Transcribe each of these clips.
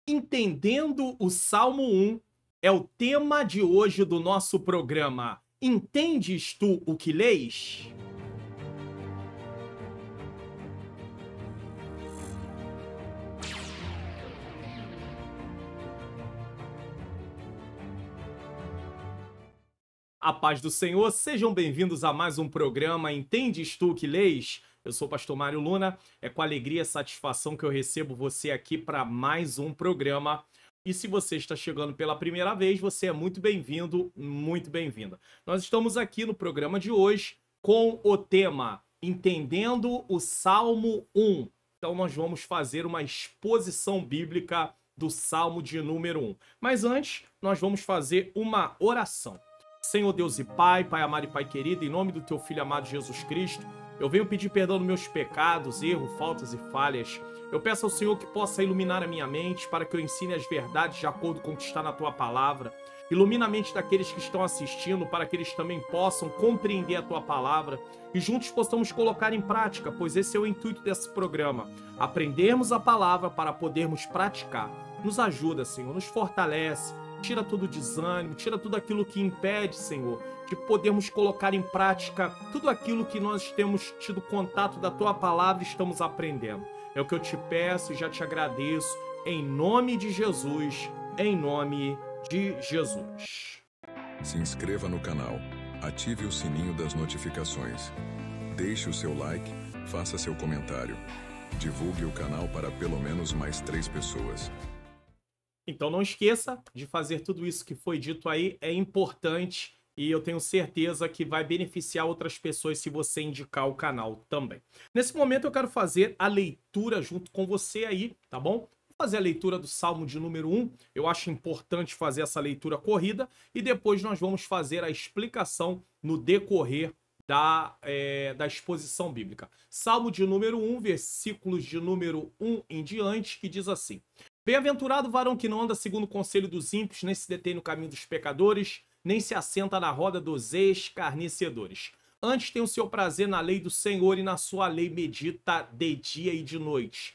Entendendo o Salmo 1 é o tema de hoje do nosso programa. Entendes tu o que lês? A paz do Senhor, sejam bem-vindos a mais um programa Entendes tu o que lês? Eu sou o pastor Mário Luna, é com alegria e satisfação que eu recebo você aqui para mais um programa. E se você está chegando pela primeira vez, você é muito bem-vindo, muito bem-vinda. Nós estamos aqui no programa de hoje com o tema Entendendo o Salmo 1. Então nós vamos fazer uma exposição bíblica do Salmo de número 1. Mas antes, nós vamos fazer uma oração. Senhor Deus e Pai, Pai amado e Pai querido, em nome do Teu Filho amado Jesus Cristo, eu venho pedir perdão dos meus pecados, erros, faltas e falhas. Eu peço ao Senhor que possa iluminar a minha mente para que eu ensine as verdades de acordo com o que está na Tua Palavra. Ilumina a mente daqueles que estão assistindo para que eles também possam compreender a Tua Palavra e juntos possamos colocar em prática, pois esse é o intuito desse programa, aprendermos a Palavra para podermos praticar. Nos ajuda, Senhor, nos fortalece. Tira todo o desânimo, tira tudo aquilo que impede, Senhor, de podermos colocar em prática tudo aquilo que nós temos tido contato da Tua Palavra e estamos aprendendo. É o que eu te peço e já te agradeço, em nome de Jesus, em nome de Jesus. Se inscreva no canal, ative o sininho das notificações, deixe o seu like, faça seu comentário, divulgue o canal para pelo menos mais 3 pessoas. Então não esqueça de fazer tudo isso que foi dito aí, é importante e eu tenho certeza que vai beneficiar outras pessoas se você indicar o canal também. Nesse momento eu quero fazer a leitura junto com você aí, tá bom? Vou fazer a leitura do Salmo de número 1, eu acho importante fazer essa leitura corrida e depois nós vamos fazer a explicação no decorrer da exposição bíblica. Salmo de número 1, versículos de número 1 em diante, que diz assim: Bem-aventurado o varão que não anda segundo o conselho dos ímpios, nem se detém no caminho dos pecadores, nem se assenta na roda dos escarnecedores. Antes tem o seu prazer na lei do Senhor e na sua lei medita de dia e de noite.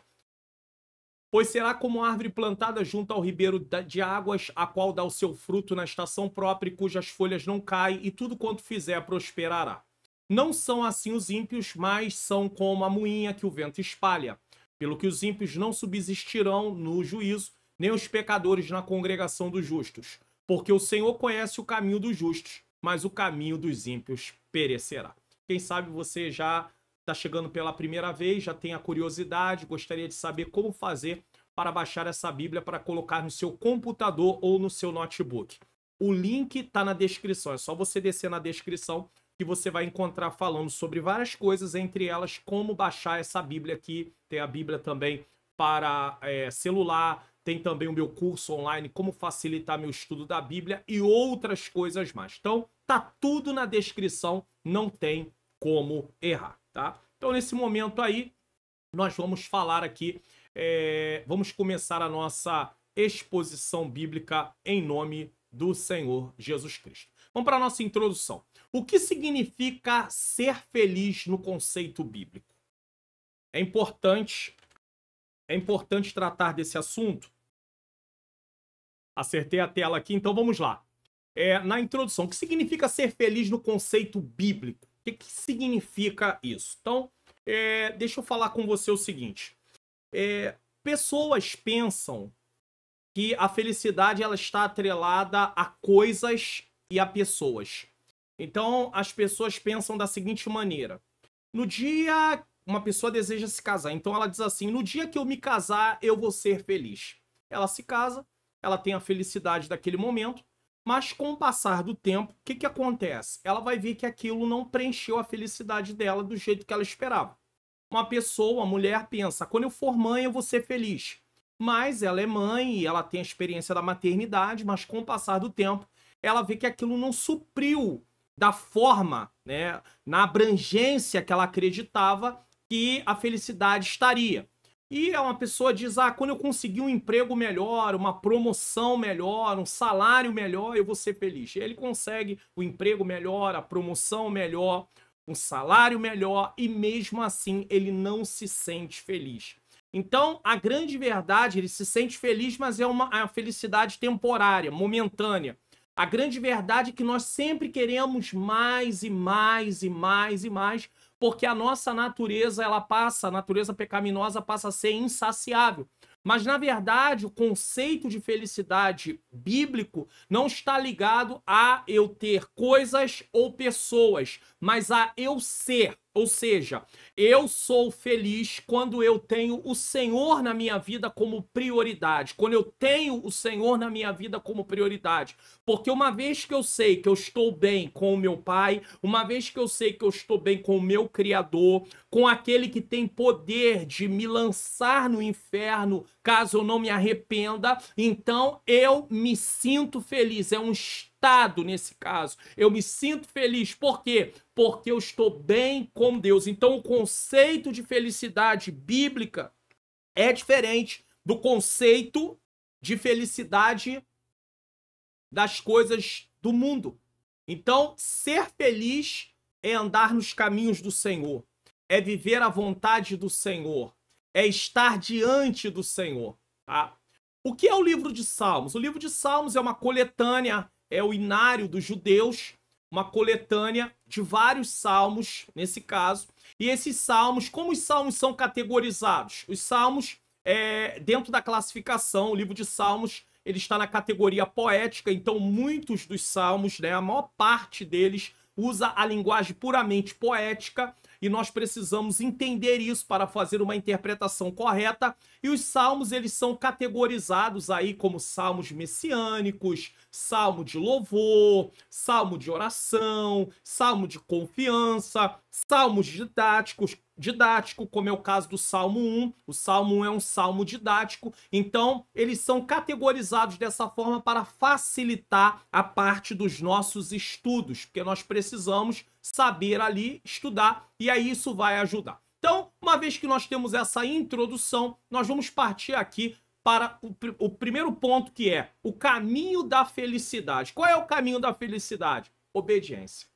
Pois será como árvore plantada junto ao ribeiro de águas, a qual dá o seu fruto na estação própria e cujas folhas não caem, e tudo quanto fizer prosperará. Não são assim os ímpios, mas são como a moinha que o vento espalha. Pelo que os ímpios não subsistirão no juízo, nem os pecadores na congregação dos justos. Porque o Senhor conhece o caminho dos justos, mas o caminho dos ímpios perecerá. Quem sabe você já está chegando pela primeira vez, já tem a curiosidade, gostaria de saber como fazer para baixar essa Bíblia para colocar no seu computador ou no seu notebook. O link está na descrição, é só você descer na descrição que você vai encontrar falando sobre várias coisas, entre elas como baixar essa Bíblia aqui. Tem a Bíblia também para celular, tem também o meu curso online, como facilitar meu estudo da Bíblia e outras coisas mais. Então, tá tudo na descrição, não tem como errar, tá? Então, nesse momento aí, nós vamos falar aqui, vamos começar a nossa exposição bíblica em nome do Senhor Jesus Cristo. Vamos para a nossa introdução. O que significa ser feliz no conceito bíblico? É importante tratar desse assunto. Acertei a tela aqui, então vamos lá. Na introdução, o que significa ser feliz no conceito bíblico? O que significa isso? Então, deixa eu falar com você o seguinte. Pessoas pensam que a felicidade ela está atrelada a coisas e a pessoas. Então, as pessoas pensam da seguinte maneira. No dia, uma pessoa deseja se casar. Então, ela diz assim, no dia que eu me casar, eu vou ser feliz. Ela se casa, ela tem a felicidade daquele momento, mas com o passar do tempo, o que acontece? Ela vai ver que aquilo não preencheu a felicidade dela do jeito que ela esperava. Uma pessoa, uma mulher pensa, quando eu for mãe, eu vou ser feliz. Mas ela é mãe e ela tem a experiência da maternidade, mas com o passar do tempo, ela vê que aquilo não supriu da forma, né, na abrangência que ela acreditava que a felicidade estaria. E uma pessoa diz, quando eu conseguir um emprego melhor, uma promoção melhor, um salário melhor, eu vou ser feliz. E ele consegue o emprego melhor, a promoção melhor, um salário melhor, e mesmo assim ele não se sente feliz. Então, a grande verdade, ele se sente feliz, mas é uma felicidade temporária, momentânea. A grande verdade é que nós sempre queremos mais e mais e mais e mais, porque a nossa natureza, a natureza pecaminosa passa a ser insaciável. Mas, na verdade, o conceito de felicidade bíblico não está ligado a eu ter coisas ou pessoas, mas a eu ser. Ou seja, eu sou feliz quando eu tenho o Senhor na minha vida como prioridade. Quando eu tenho o Senhor na minha vida como prioridade. Porque uma vez que eu sei que eu estou bem com o meu Pai, uma vez que eu sei que eu estou bem com o meu Criador, com aquele que tem poder de me lançar no inferno caso eu não me arrependa, então eu me sinto feliz. É um estado nesse caso. Eu me sinto feliz. Por quê? Porque eu estou bem com Deus. Então o conceito de felicidade bíblica é diferente do conceito de felicidade das coisas do mundo. Então, ser feliz é andar nos caminhos do Senhor, é viver a vontade do Senhor, é estar diante do Senhor, tá? O que é o livro de Salmos? O livro de Salmos é uma coletânea, é o inário dos judeus, uma coletânea de vários salmos, nesse caso. E esses salmos, como os salmos são categorizados? Os salmos, dentro da classificação, o livro de Salmos, ele está na categoria poética, então muitos dos salmos, né, a maior parte deles, usa a linguagem puramente poética, e nós precisamos entender isso para fazer uma interpretação correta. E os salmos, eles são categorizados aí como salmos messiânicos, salmo de louvor, salmo de oração, salmo de confiança, salmos didático, como é o caso do Salmo 1. O Salmo 1 é um salmo didático, então eles são categorizados dessa forma para facilitar a parte dos nossos estudos, porque nós precisamos saber ali estudar, e aí isso vai ajudar. Então, uma vez que nós temos essa introdução, nós vamos partir aqui para o primeiro ponto, que é o caminho da felicidade. Qual é o caminho da felicidade? Obediência.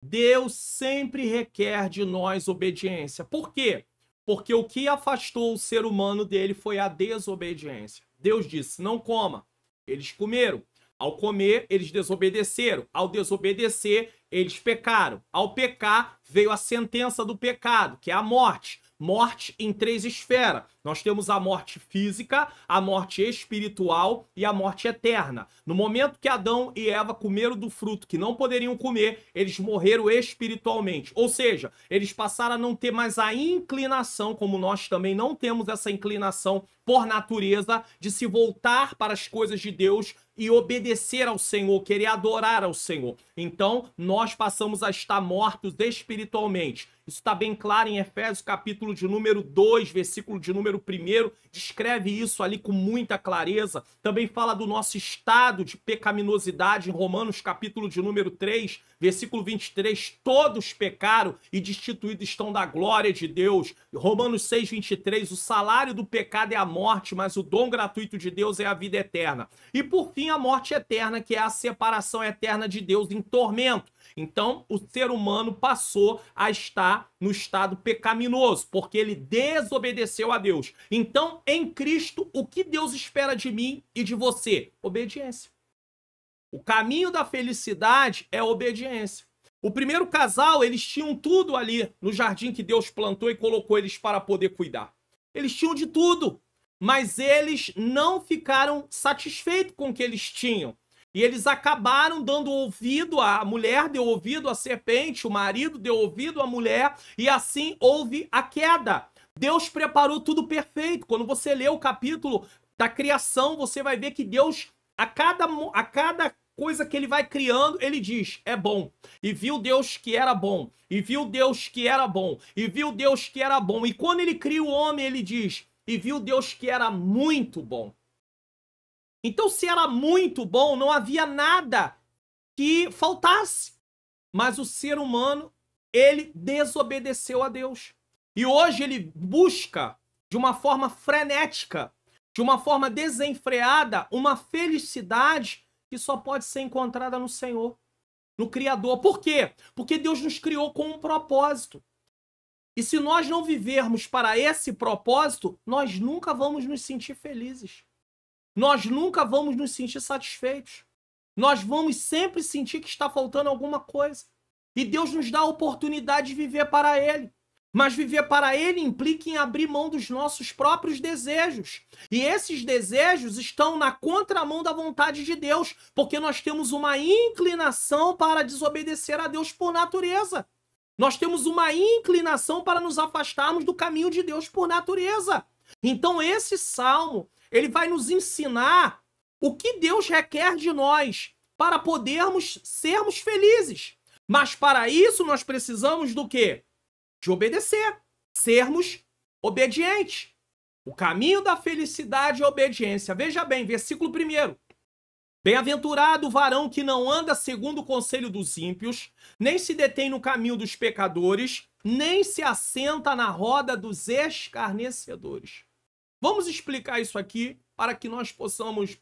Deus sempre requer de nós obediência. Por quê? Porque o que afastou o ser humano dele foi a desobediência. Deus disse, não coma. Eles comeram. Ao comer, eles desobedeceram. Ao desobedecer, eles pecaram. Ao pecar, veio a sentença do pecado, que é a morte. Morte em 3 esferas. Nós temos a morte física, a morte espiritual e a morte eterna. No momento que Adão e Eva comeram do fruto que não poderiam comer, eles morreram espiritualmente. Ou seja, eles passaram a não ter mais a inclinação, como nós também não temos essa inclinação por natureza, de se voltar para as coisas de Deus e obedecer ao Senhor, querer adorar ao Senhor. Então, nós passamos a estar mortos espiritualmente. Isso está bem claro em Efésios, capítulo de número 2, versículo de número 1, descreve isso ali com muita clareza. Também fala do nosso estado de pecaminosidade em Romanos, capítulo de número 3, versículo 23, todos pecaram e destituídos estão da glória de Deus. Romanos 6, 23, o salário do pecado é a morte, mas o dom gratuito de Deus é a vida eterna. E por fim, a morte eterna, que é a separação eterna de Deus em tormento. Então, o ser humano passou a estar no estado pecaminoso, porque ele desobedeceu a Deus. Então, em Cristo, o que Deus espera de mim e de você? Obediência. O caminho da felicidade é a obediência. O primeiro casal, eles tinham tudo ali no jardim que Deus plantou e colocou eles para poder cuidar. Eles tinham de tudo, mas eles não ficaram satisfeitos com o que eles tinham. E eles acabaram dando ouvido, a mulher deu ouvido à serpente, o marido deu ouvido à mulher, e assim houve a queda. Deus preparou tudo perfeito. Quando você lê o capítulo da criação, você vai ver que Deus, a cada coisa que ele vai criando, ele diz, é bom. E viu Deus que era bom. E viu Deus que era bom. E viu Deus que era bom. E quando ele cria o homem, ele diz, e viu Deus que era muito bom. Então, se era muito bom, não havia nada que faltasse. Mas o ser humano, ele desobedeceu a Deus. E hoje ele busca, de uma forma frenética, de uma forma desenfreada, uma felicidade que só pode ser encontrada no Senhor, no Criador. Por quê? Porque Deus nos criou com um propósito. E se nós não vivermos para esse propósito, nós nunca vamos nos sentir felizes. Nós nunca vamos nos sentir satisfeitos. Nós vamos sempre sentir que está faltando alguma coisa. E Deus nos dá a oportunidade de viver para Ele. Mas viver para Ele implica em abrir mão dos nossos próprios desejos. E esses desejos estão na contramão da vontade de Deus, porque nós temos uma inclinação para desobedecer a Deus por natureza. Nós temos uma inclinação para nos afastarmos do caminho de Deus por natureza. Então esse salmo, ele vai nos ensinar o que Deus requer de nós para podermos sermos felizes. Mas para isso nós precisamos do quê? De obedecer, sermos obedientes. O caminho da felicidade é a obediência. Veja bem, versículo 1. Bem-aventurado o varão que não anda segundo o conselho dos ímpios, nem se detém no caminho dos pecadores, nem se assenta na roda dos escarnecedores. Vamos explicar isso aqui para que nós possamos,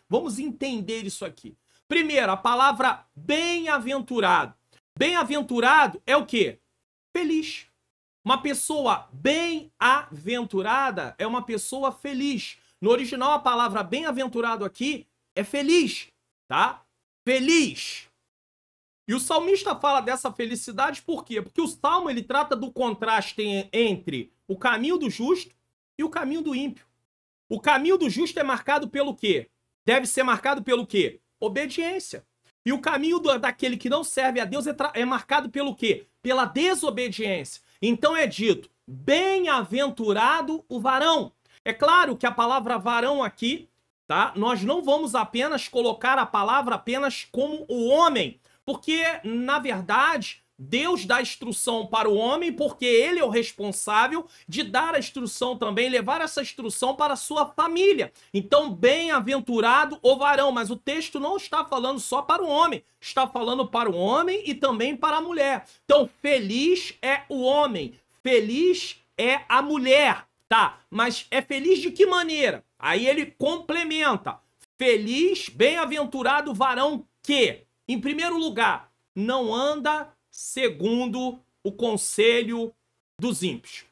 vamos entender isso aqui. Primeiro, a palavra bem-aventurado. Bem-aventurado é o quê? Feliz. Uma pessoa bem-aventurada é uma pessoa feliz. No original, a palavra bem-aventurado aqui é feliz, tá? Feliz. E o salmista fala dessa felicidade por quê? Porque o salmo ele trata do contraste entre o caminho do justo e o caminho do ímpio. O caminho do justo é marcado pelo quê? Deve ser marcado pelo quê? Obediência. E o caminho daquele que não serve a Deus é marcado pelo quê? Pela desobediência. Então é dito, bem-aventurado o varão. É claro que a palavra varão aqui, tá? Nós não vamos apenas colocar a palavra apenas como o homem, porque, na verdade, Deus dá instrução para o homem porque ele é o responsável de dar a instrução também, levar essa instrução para a sua família. Então, bem-aventurado o varão, mas o texto não está falando só para o homem, está falando para o homem e também para a mulher. Então, feliz é o homem, feliz é a mulher, tá? Mas é feliz de que maneira? Aí ele complementa, feliz, bem-aventurado o varão que, em primeiro lugar, não anda segundo o conselho dos ímpios.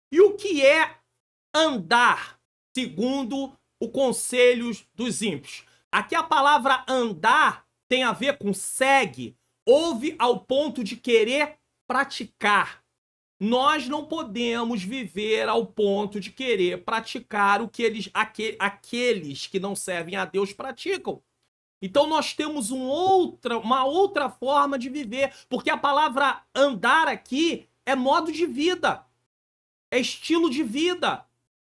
E o que é andar segundo o conselho dos ímpios? Aqui a palavra andar tem a ver com segue, ouve ao ponto de querer praticar. Nós não podemos viver ao ponto de querer praticar o que aqueles que não servem a Deus praticam. Então nós temos uma outra forma de viver, porque a palavra andar aqui é modo de vida, é estilo de vida,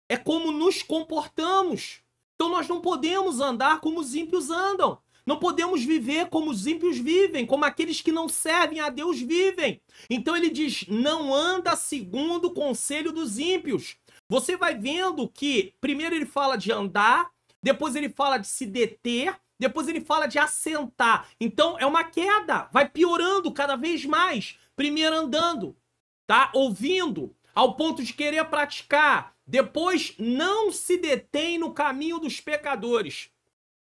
é como nos comportamos. Então nós não podemos andar como os ímpios andam, não podemos viver como os ímpios vivem, como aqueles que não servem a Deus vivem. Então ele diz, não anda segundo o conselho dos ímpios. Você vai vendo que primeiro ele fala de andar, depois ele fala de se deter, depois ele fala de assentar. Então é uma queda, vai piorando cada vez mais. Primeiro andando, tá? Ouvindo, ao ponto de querer praticar. Depois não se detém no caminho dos pecadores.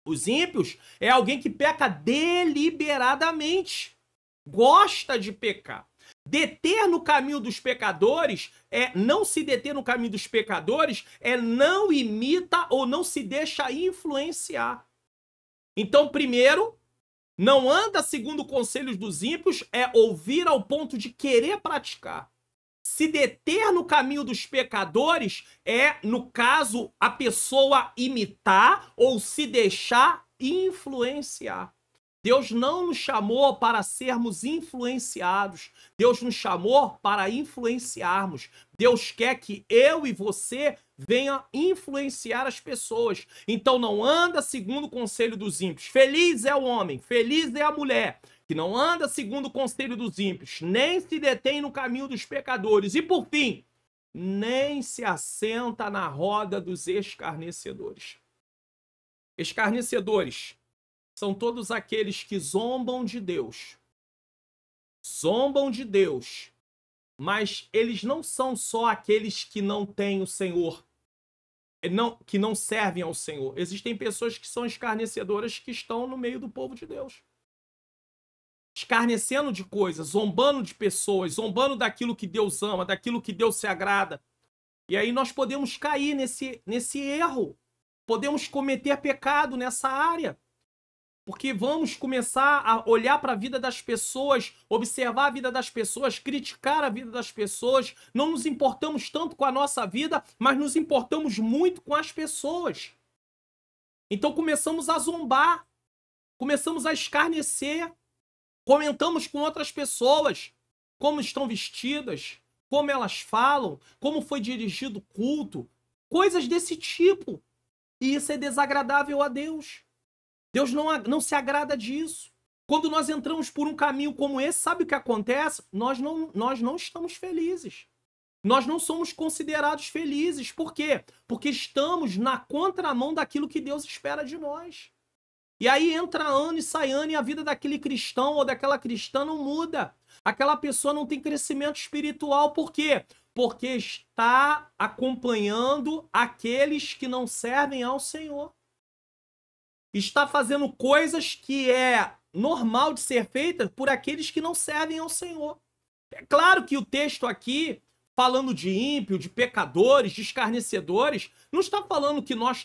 Os ímpios é alguém que peca deliberadamente, gosta de pecar. Deter no caminho dos pecadores não se deter no caminho dos pecadores não imita ou não se deixa influenciar. Então, primeiro, não anda segundo conselhos dos ímpios, é ouvir ao ponto de querer praticar. Se deter no caminho dos pecadores no caso, a pessoa imitar ou se deixar influenciar. Deus não nos chamou para sermos influenciados. Deus nos chamou para influenciarmos. Deus quer que eu e você venha influenciar as pessoas. Então não anda segundo o conselho dos ímpios. Feliz é o homem, feliz é a mulher, que não anda segundo o conselho dos ímpios, nem se detém no caminho dos pecadores. E por fim, nem se assenta na roda dos escarnecedores. Escarnecedores são todos aqueles que zombam de Deus. Zombam de Deus. Mas eles não são só aqueles que não têm o Senhor, que não servem ao Senhor. Existem pessoas que são escarnecedoras que estão no meio do povo de Deus. escarnecendo de coisas, zombando de pessoas, zombando daquilo que Deus ama, daquilo que Deus se agrada. E aí nós podemos cair nesse erro, podemos cometer pecado nessa área. Porque vamos começar a olhar para a vida das pessoas, observar a vida das pessoas, criticar a vida das pessoas. Não nos importamos tanto com a nossa vida, mas nos importamos muito com as pessoas. Então começamos a zombar, começamos a escarnecer, comentamos com outras pessoas como estão vestidas, como elas falam, como foi dirigido o culto, coisas desse tipo. E isso é desagradável a Deus. Deus não se agrada disso. Quando nós entramos por um caminho como esse, sabe o que acontece? Nós não estamos felizes. Nós não somos considerados felizes. Por quê? Porque estamos na contramão daquilo que Deus espera de nós. E aí entra ano e sai ano e a vida daquele cristão ou daquela cristã não muda. Aquela pessoa não tem crescimento espiritual. Por quê? Porque está acompanhando aqueles que não servem ao Senhor. Está fazendo coisas que é normal de ser feita por aqueles que não servem ao Senhor. É claro que o texto aqui, falando de ímpio, de pecadores, de escarnecedores, não está falando que nós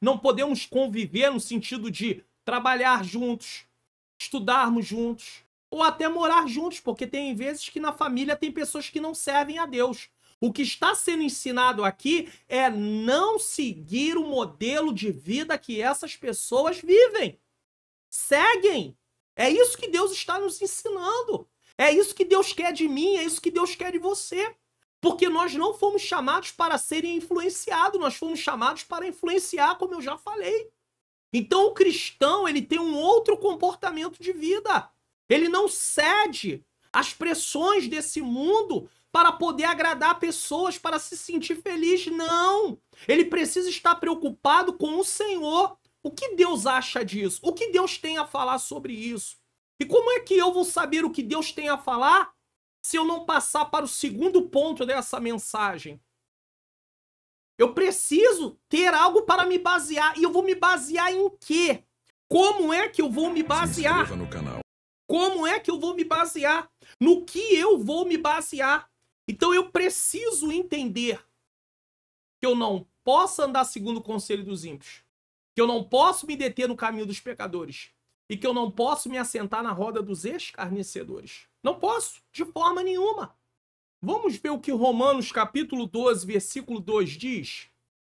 não podemos conviver no sentido de trabalhar juntos, estudarmos juntos, ou até morar juntos, porque tem vezes que na família tem pessoas que não servem a Deus. O que está sendo ensinado aqui é não seguir o modelo de vida que essas pessoas vivem. Seguem. É isso que Deus está nos ensinando. É isso que Deus quer de mim, é isso que Deus quer de você. Porque nós não fomos chamados para serem influenciados, nós fomos chamados para influenciar, como eu já falei. Então o cristão, ele tem um outro comportamento de vida. Ele não cede às pressões desse mundo para poder agradar pessoas, para se sentir feliz. Não! Ele precisa estar preocupado com o Senhor. O que Deus acha disso? O que Deus tem a falar sobre isso? E como é que eu vou saber o que Deus tem a falar se eu não passar para o segundo ponto dessa mensagem? Eu preciso ter algo para me basear. E eu vou me basear em quê? Como é que eu vou me basear? Se inscreva no canal. Como é que eu vou me basear? No que eu vou me basear? Então eu preciso entender que eu não posso andar segundo o conselho dos ímpios, que eu não posso me deter no caminho dos pecadores e que eu não posso me assentar na roda dos escarnecedores. Não posso, de forma nenhuma. Vamos ver o que Romanos capítulo 12, versículo 2 diz.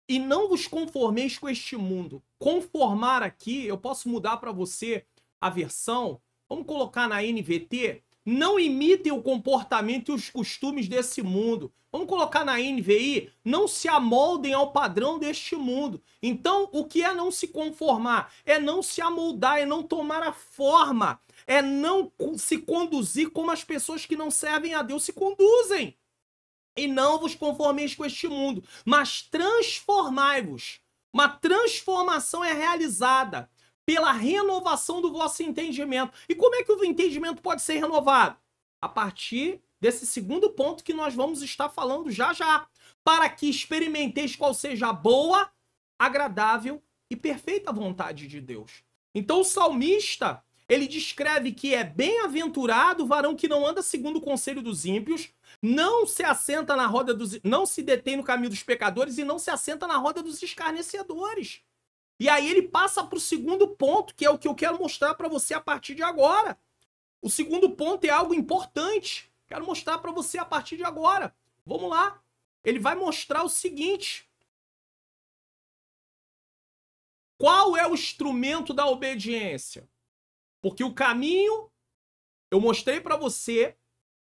E não vos conformeis com este mundo. Conformar aqui, eu posso mudar para você a versão. Vamos colocar na NVT. Não imitem o comportamento e os costumes desse mundo. Vamos colocar na NVI. Não se amoldem ao padrão deste mundo. Então, o que é não se conformar? É não se amoldar, é não tomar a forma. É não se conduzir como as pessoas que não servem a Deus se conduzem. E não vos conformeis com este mundo, mas transformai-vos. Uma transformação é realizada pela renovação do vosso entendimento. E como é que o entendimento pode ser renovado? A partir desse segundo ponto que nós vamos estar falando já já. Para que experimenteis qual seja a boa, agradável e perfeita vontade de Deus. Então o salmista, ele descreve que é bem-aventurado o varão que não anda segundo o conselho dos ímpios, não se assenta na roda não se detém no caminho dos pecadores e não se assenta na roda dos escarnecedores. E aí ele passa para o segundo ponto, que é o que eu quero mostrar para você a partir de agora. O segundo ponto é algo importante. Quero mostrar para você a partir de agora. Vamos lá. Ele vai mostrar o seguinte. Qual é o instrumento da obediência? Porque o caminho, eu mostrei para você,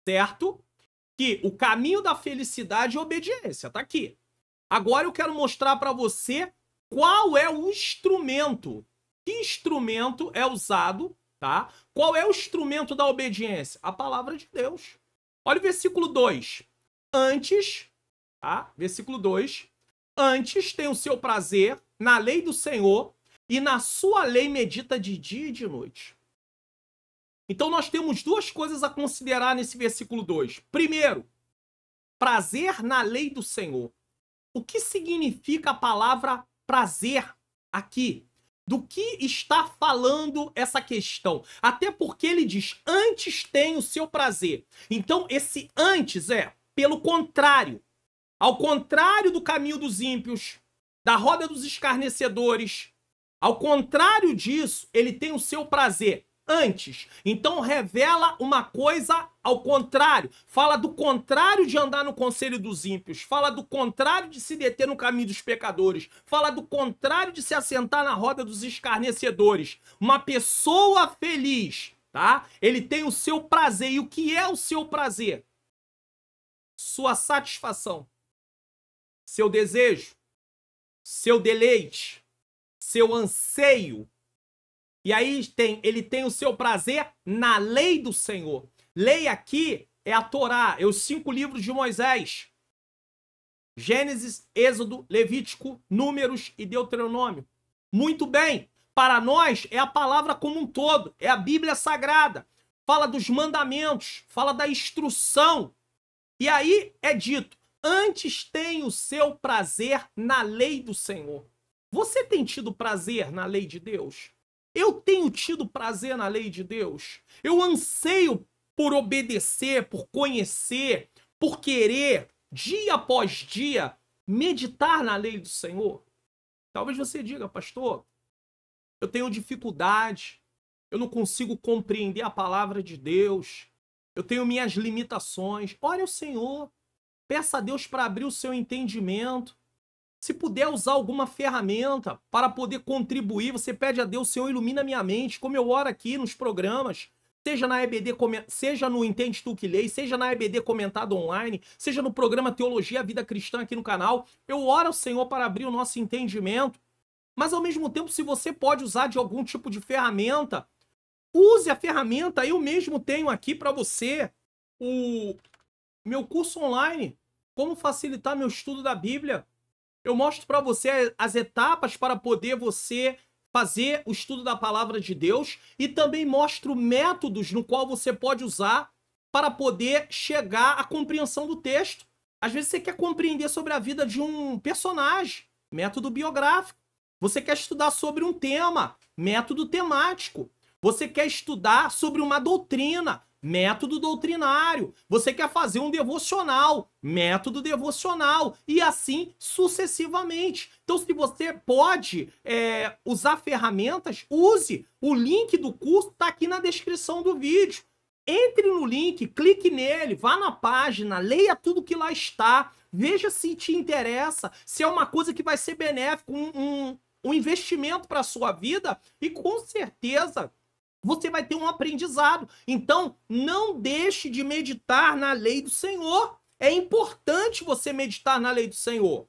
certo? Que o caminho da felicidade é obediência. Tá aqui. Agora eu quero mostrar para você qual é o instrumento? Que instrumento é usado, tá? Qual é o instrumento da obediência? A palavra de Deus. Olha o versículo 2. Antes, tá? Versículo 2. Antes tem o seu prazer na lei do Senhor e na sua lei medita de dia e de noite. Então nós temos duas coisas a considerar nesse versículo 2. Primeiro, prazer na lei do Senhor. O que significa a palavra prazer aqui? do que está falando essa questão. Até porque ele diz, antes tem o seu prazer. Então, esse antes é, pelo contrário, ao contrário do caminho dos ímpios, da roda dos escarnecedores, ao contrário disso, ele tem o seu prazer antes. Então revela uma coisa ao contrário. Fala do contrário de andar no conselho dos ímpios. Fala do contrário de se deter no caminho dos pecadores. Fala do contrário de se assentar na roda dos escarnecedores. Uma pessoa feliz, tá? Ele tem o seu prazer. E o que é o seu prazer? Sua satisfação. Seu desejo. Seu deleite. Seu anseio. E aí ele tem o seu prazer na lei do Senhor. Lei aqui é a Torá, é os 5 livros de Moisés. Gênesis, Êxodo, Levítico, Números e Deuteronômio. Muito bem, para nós é a palavra como um todo, é a Bíblia Sagrada. Fala dos mandamentos, fala da instrução. E aí é dito, antes tem o seu prazer na lei do Senhor. Você tem tido prazer na lei de Deus? Eu tenho tido prazer na lei de Deus. Eu anseio por obedecer, por conhecer, por querer, dia após dia, meditar na lei do Senhor. Talvez você diga, pastor, eu tenho dificuldade, eu não consigo compreender a palavra de Deus, eu tenho minhas limitações. Ore ao Senhor, peça a Deus para abrir o seu entendimento. Se puder usar alguma ferramenta para poder contribuir, você pede a Deus, Senhor, ilumina minha mente, como eu oro aqui nos programas, seja na EBD, seja no Entende Tu Que Lês, seja na EBD Comentado Online, seja no programa Teologia Vida Cristã aqui no canal. Eu oro ao Senhor para abrir o nosso entendimento, mas ao mesmo tempo, se você pode usar de algum tipo de ferramenta, use a ferramenta. Eu mesmo tenho aqui para você o meu curso online, como facilitar meu estudo da Bíblia. Eu mostro para você as etapas para poder você fazer o estudo da palavra de Deus e também mostro métodos no qual você pode usar para poder chegar à compreensão do texto. Às vezes você quer compreender sobre a vida de um personagem, método biográfico. Você quer estudar sobre um tema, método temático. Você quer estudar sobre uma doutrina, método doutrinário. Você quer fazer um devocional, método devocional. E assim sucessivamente. Então, se você pode usar ferramentas, use. O link do curso está aqui na descrição do vídeo. Entre no link, clique nele, vá na página, leia tudo que lá está. Veja se te interessa, se é uma coisa que vai ser benéfico, um investimento para a sua vida. E com certeza você vai ter um aprendizado. Então, não deixe de meditar na lei do Senhor. É importante você meditar na lei do Senhor.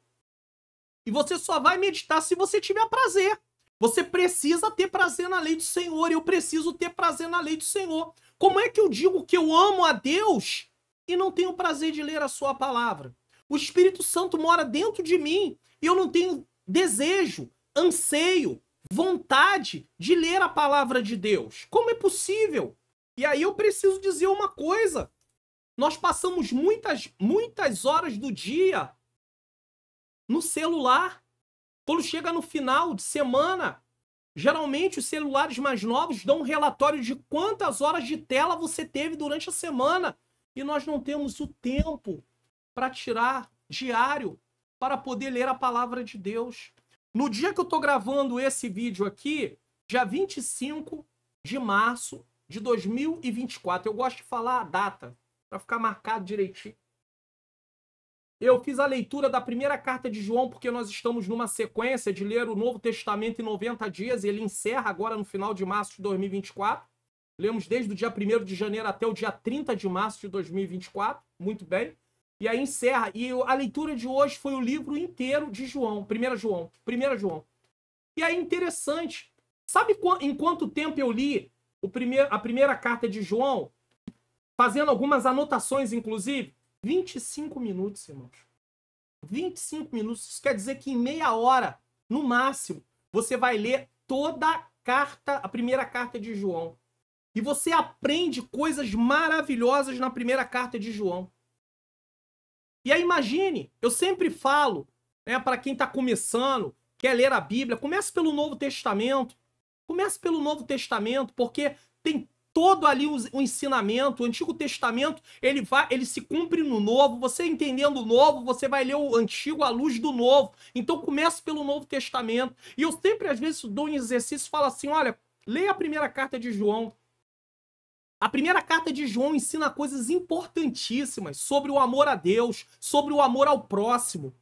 E você só vai meditar se você tiver prazer. Você precisa ter prazer na lei do Senhor. Eu preciso ter prazer na lei do Senhor. Como é que eu digo que eu amo a Deus e não tenho prazer de ler a sua palavra? O Espírito Santo mora dentro de mim e eu não tenho desejo, anseio, vontade de ler a palavra de Deus. Como é possível? E aí eu preciso dizer uma coisa. Nós passamos muitas horas do dia no celular. Quando chega no final de semana, geralmente os celulares mais novos dão um relatório de quantas horas de tela você teve durante a semana. E nós não temos o tempo para tirar diário para poder ler a palavra de Deus. No dia que eu tô gravando esse vídeo aqui, dia 25 de março de 2024, eu gosto de falar a data, para ficar marcado direitinho. Eu fiz a leitura da primeira carta de João, porque nós estamos numa sequência de ler o Novo Testamento em 90 dias, e ele encerra agora no final de março de 2024. Lemos desde o dia 1º de janeiro até o dia 30 de março de 2024, muito bem. E aí encerra. E a leitura de hoje foi o livro inteiro de João. 1 João. E aí interessante. Sabe em quanto tempo eu li a primeira carta de João? Fazendo algumas anotações, inclusive. 25 minutos, irmãos. 25 minutos. Isso quer dizer que em meia hora, no máximo, você vai ler toda a primeira carta de João. E você aprende coisas maravilhosas na primeira carta de João. E aí imagine, eu sempre falo, para quem está começando, quer ler a Bíblia, comece pelo Novo Testamento. Comece pelo Novo Testamento, porque tem todo ali o ensinamento. O Antigo Testamento, ele se cumpre no Novo. Você entendendo o Novo, você vai ler o Antigo à luz do Novo. Então comece pelo Novo Testamento. E eu sempre, às vezes, dou um exercício e falo assim, olha, leia a primeira carta de João. A primeira carta de João ensina coisas importantíssimas sobre o amor a Deus, sobre o amor ao próximo.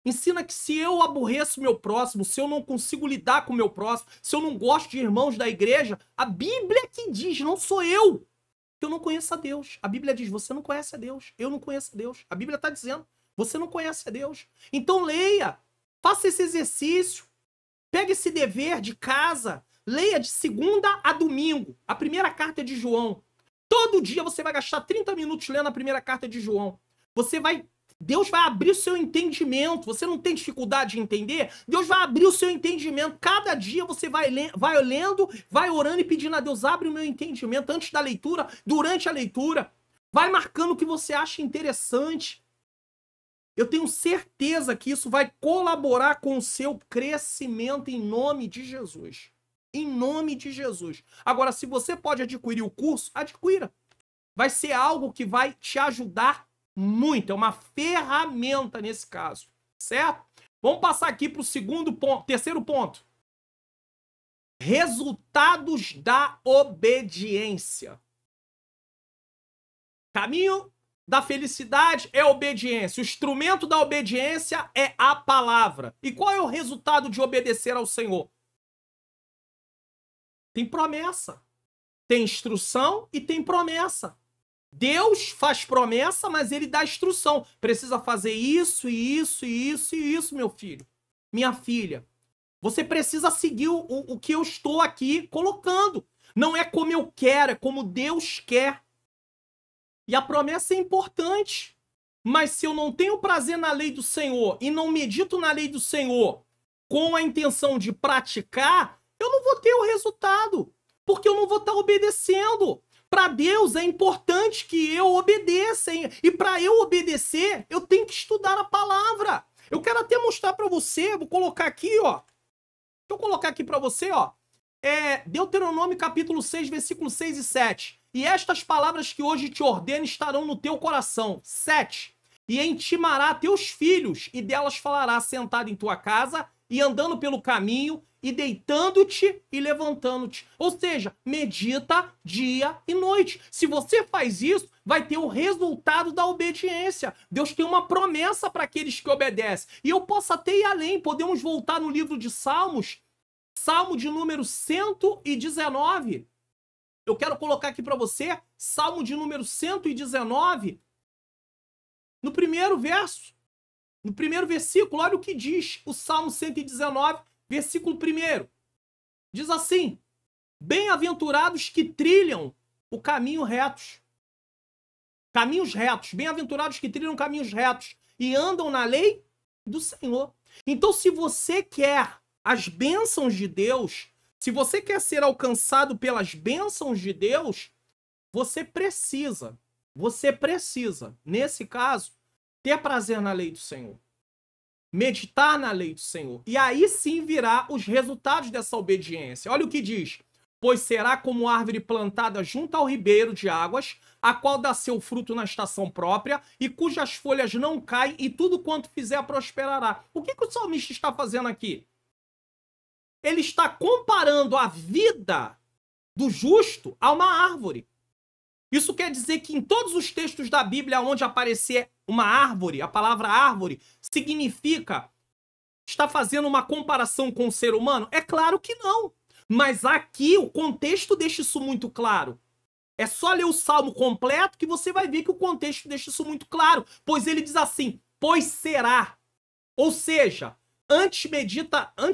Ensina que se eu aborreço meu próximo, se eu não consigo lidar com o meu próximo, se eu não gosto de irmãos da igreja, a Bíblia que diz, não sou eu, que eu não conheço a Deus. A Bíblia diz, você não conhece a Deus, eu não conheço a Deus. A Bíblia está dizendo, você não conhece a Deus. Então leia, faça esse exercício, pegue esse dever de casa, leia de segunda a domingo, a primeira carta de João. Todo dia você vai gastar 30 minutos lendo a primeira carta de João. Deus vai abrir o seu entendimento. Você não tem dificuldade de entender? Deus vai abrir o seu entendimento. Cada dia você vai lendo, vai orando e pedindo a Deus, abre o meu entendimento antes da leitura, durante a leitura. Vai marcando o que você acha interessante. Eu tenho certeza que isso vai colaborar com o seu crescimento em nome de Jesus. Em nome de Jesus. Agora, se você pode adquirir o curso, adquira. Vai ser algo que vai te ajudar muito, é uma ferramenta nesse caso, certo? Vamos passar aqui para o terceiro ponto. Resultados da obediência. Caminho da felicidade é a obediência. O instrumento da obediência é a palavra. E qual é o resultado de obedecer ao Senhor? Tem promessa. Tem instrução e tem promessa. Deus faz promessa, mas ele dá instrução. Precisa fazer isso, isso, isso e isso, meu filho. Minha filha. Você precisa seguir o que eu estou aqui colocando. Não é como eu quero, é como Deus quer. E a promessa é importante. Mas se eu não tenho prazer na lei do Senhor e não medito na lei do Senhor com a intenção de praticar, eu não vou ter o resultado. Porque eu não vou estar obedecendo. Para Deus é importante que eu obedeça. E para eu obedecer, eu tenho que estudar a palavra. Eu quero até mostrar para você, vou colocar aqui, ó. Deixa eu colocar aqui para você, ó. Deuteronômio capítulo 6, versículos 6 e 7. E estas palavras que hoje te ordeno estarão no teu coração. 7. E intimará teus filhos, e delas falará sentado em tua casa, e andando pelo caminho, e deitando-te e levantando-te. Ou seja, medita dia e noite. Se você faz isso, vai ter o resultado da obediência. Deus tem uma promessa para aqueles que obedecem. E eu posso até ir além. Podemos voltar no livro de Salmos. Salmo de número 119. Eu quero colocar aqui para você. Salmo de número 119. No primeiro verso. No primeiro versículo, olha o que diz o Salmo 119, versículo 1. Diz assim: bem-aventurados que trilham o caminho retos. Caminhos retos. Bem-aventurados que trilham caminhos retos e andam na lei do Senhor. Então, se você quer as bênçãos de Deus, se você quer ser alcançado pelas bênçãos de Deus, você precisa, nesse caso, ter prazer na lei do Senhor. Meditar na lei do Senhor. E aí sim virá os resultados dessa obediência. Olha o que diz. Pois será como árvore plantada junto ao ribeiro de águas, a qual dá seu fruto na estação própria, e cujas folhas não caem, e tudo quanto fizer prosperará. O que o salmista está fazendo aqui? Ele está comparando a vida do justo a uma árvore. Isso quer dizer que em todos os textos da Bíblia onde aparecer uma árvore, a palavra árvore, significa está fazendo uma comparação com o ser humano? É claro que não. Mas aqui o contexto deixa isso muito claro. É só ler o Salmo completo que você vai ver que o contexto deixa isso muito claro. Pois ele diz assim, pois será. Ou seja, antes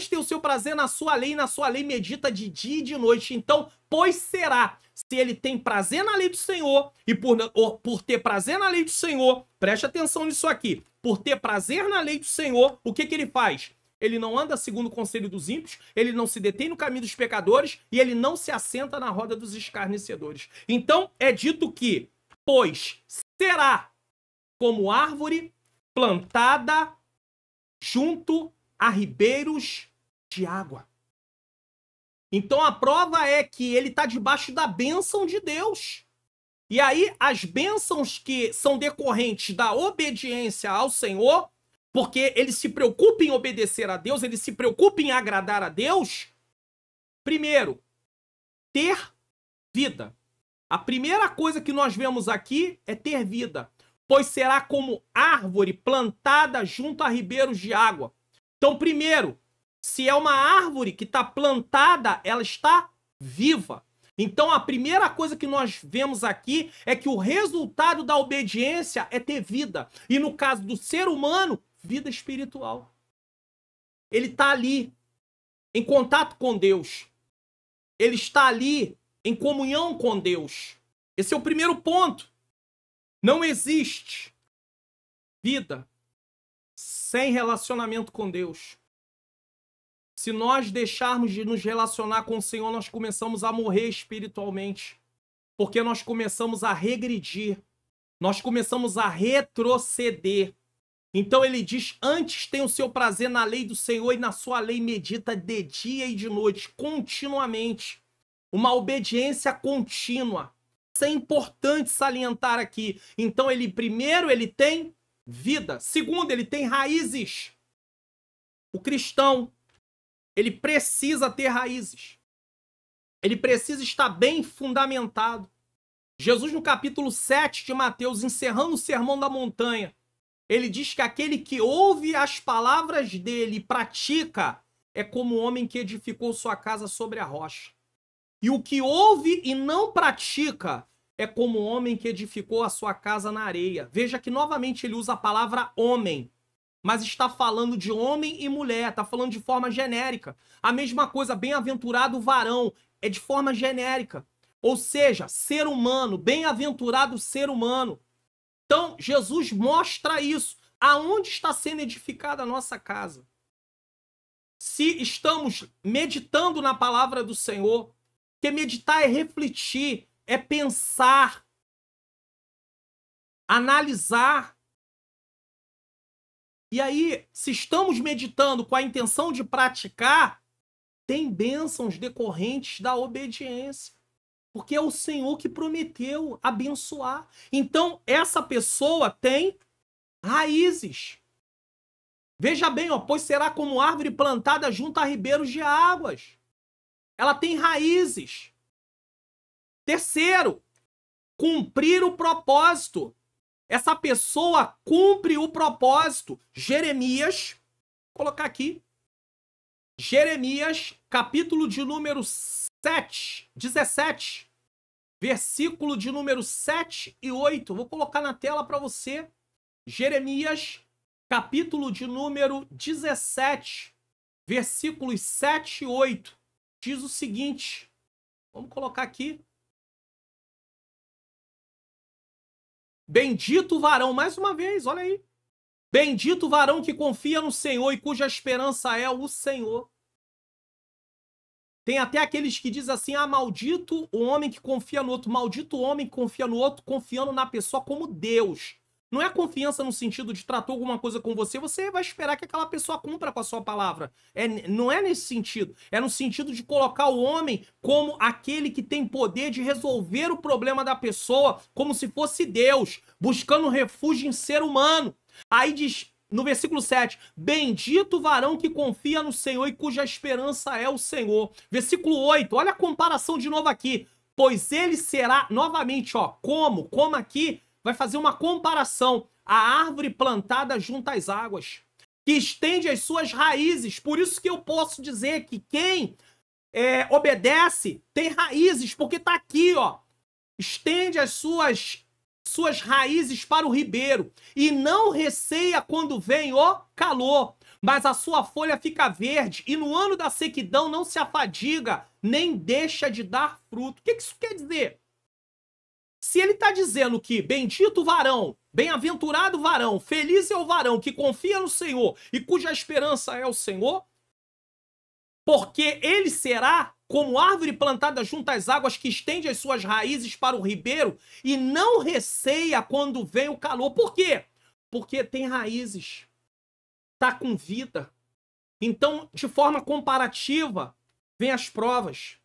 tem o seu prazer na sua lei, e na sua lei medita de dia e de noite. Então, pois será. Se ele tem prazer na lei do Senhor, e por ter prazer na lei do Senhor, preste atenção nisso aqui, por ter prazer na lei do Senhor, o que ele faz? Ele não anda segundo o conselho dos ímpios, ele não se detém no caminho dos pecadores, e ele não se assenta na roda dos escarnecedores. Então, é dito que, pois será como árvore plantada junto a ribeiros de água. Então a prova é que ele está debaixo da bênção de Deus. E aí as bênçãos que são decorrentes da obediência ao Senhor, porque ele se preocupa em obedecer a Deus, ele se preocupa em agradar a Deus. Primeiro, ter vida. A primeira coisa que nós vemos aqui é ter vida, pois será como árvore plantada junto a ribeiros de água. Então, primeiro, se é uma árvore que está plantada, ela está viva. Então, a primeira coisa que nós vemos aqui é que o resultado da obediência é ter vida. E no caso do ser humano, vida espiritual. Ele está ali, em contato com Deus. Ele está ali, em comunhão com Deus. Esse é o primeiro ponto. Não existe vida sem relacionamento com Deus. Se nós deixarmos de nos relacionar com o Senhor, nós começamos a morrer espiritualmente. Porque nós começamos a regredir. Nós começamos a retroceder. Então ele diz, antes tem o seu prazer na lei do Senhor e na sua lei medita de dia e de noite, continuamente. Uma obediência contínua. Isso é importante salientar aqui. Então ele, primeiro, ele tem vida. Segundo, ele tem raízes. O cristão, ele precisa ter raízes. Ele precisa estar bem fundamentado. Jesus, no capítulo 7 de Mateus, encerrando o Sermão da Montanha, ele diz que aquele que ouve as palavras dele e pratica é como o homem que edificou sua casa sobre a rocha. E o que ouve e não pratica é como o homem que edificou a sua casa na areia. Veja que novamente ele usa a palavra homem, mas está falando de homem e mulher, está falando de forma genérica. A mesma coisa, bem-aventurado o varão, é de forma genérica. Ou seja, ser humano, bem-aventurado o ser humano. Então, Jesus mostra isso. Aonde está sendo edificada a nossa casa? Se estamos meditando na palavra do Senhor, porque meditar é refletir, é pensar, analisar. E aí, se estamos meditando com a intenção de praticar, tem bênçãos decorrentes da obediência. Porque é o Senhor que prometeu abençoar. Então, essa pessoa tem raízes. Veja bem, ó, pois será como árvore plantada junto a ribeiros de águas. Ela tem raízes. Terceiro, cumprir o propósito. Essa pessoa cumpre o propósito. Jeremias, vou colocar aqui. Jeremias, capítulo de número 17, versículo de número 7 e 8. Vou colocar na tela para você. Jeremias, capítulo de número 17, versículos 7 e 8. Diz o seguinte. Vamos colocar aqui. Bendito o varão, mais uma vez, olha aí. Bendito o varão que confia no Senhor e cuja esperança é o Senhor. Tem até aqueles que dizem assim, ah, maldito o homem que confia no outro, maldito o homem que confia no outro, confiando na pessoa como Deus. Não é confiança no sentido de tratar alguma coisa com você, você vai esperar que aquela pessoa cumpra com a sua palavra. Não é nesse sentido. É no sentido de colocar o homem como aquele que tem poder de resolver o problema da pessoa, como se fosse Deus, buscando refúgio em ser humano. Aí diz, no versículo 7, bendito o varão que confia no Senhor e cuja esperança é o Senhor. Versículo 8, olha a comparação de novo aqui. Pois ele será, novamente, ó, como aqui, vai fazer uma comparação. A árvore plantada junto às águas, que estende as suas raízes. Por isso que eu posso dizer que quem obedece tem raízes, porque tá aqui, ó. Estende as suas raízes para o ribeiro e não receia quando vem o calor, mas a sua folha fica verde e no ano da sequidão não se afadiga, nem deixa de dar fruto. O que isso quer dizer? Se ele está dizendo que bendito o varão, bem-aventurado o varão, feliz é o varão que confia no Senhor e cuja esperança é o Senhor, porque ele será como árvore plantada junto às águas que estende as suas raízes para o ribeiro e não receia quando vem o calor. Por quê? Porque tem raízes, está com vida. Então, de forma comparativa, vem as provas,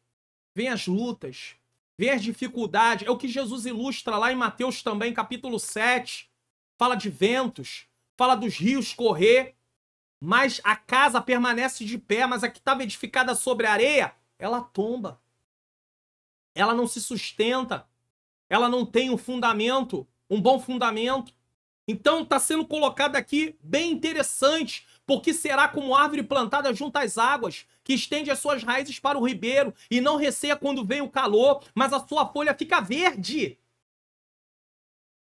vem as lutas, vem as dificuldades. É o que Jesus ilustra lá em Mateus também, capítulo 7. Fala de ventos, fala dos rios correr, mas a casa permanece de pé, mas a que estava edificada sobre a areia, ela tomba. Ela não se sustenta, ela não tem um fundamento, um bom fundamento. Então está sendo colocado aqui bem interessante, porque será como árvore plantada junto às águas, que estende as suas raízes para o ribeiro e não receia quando vem o calor, mas a sua folha fica verde.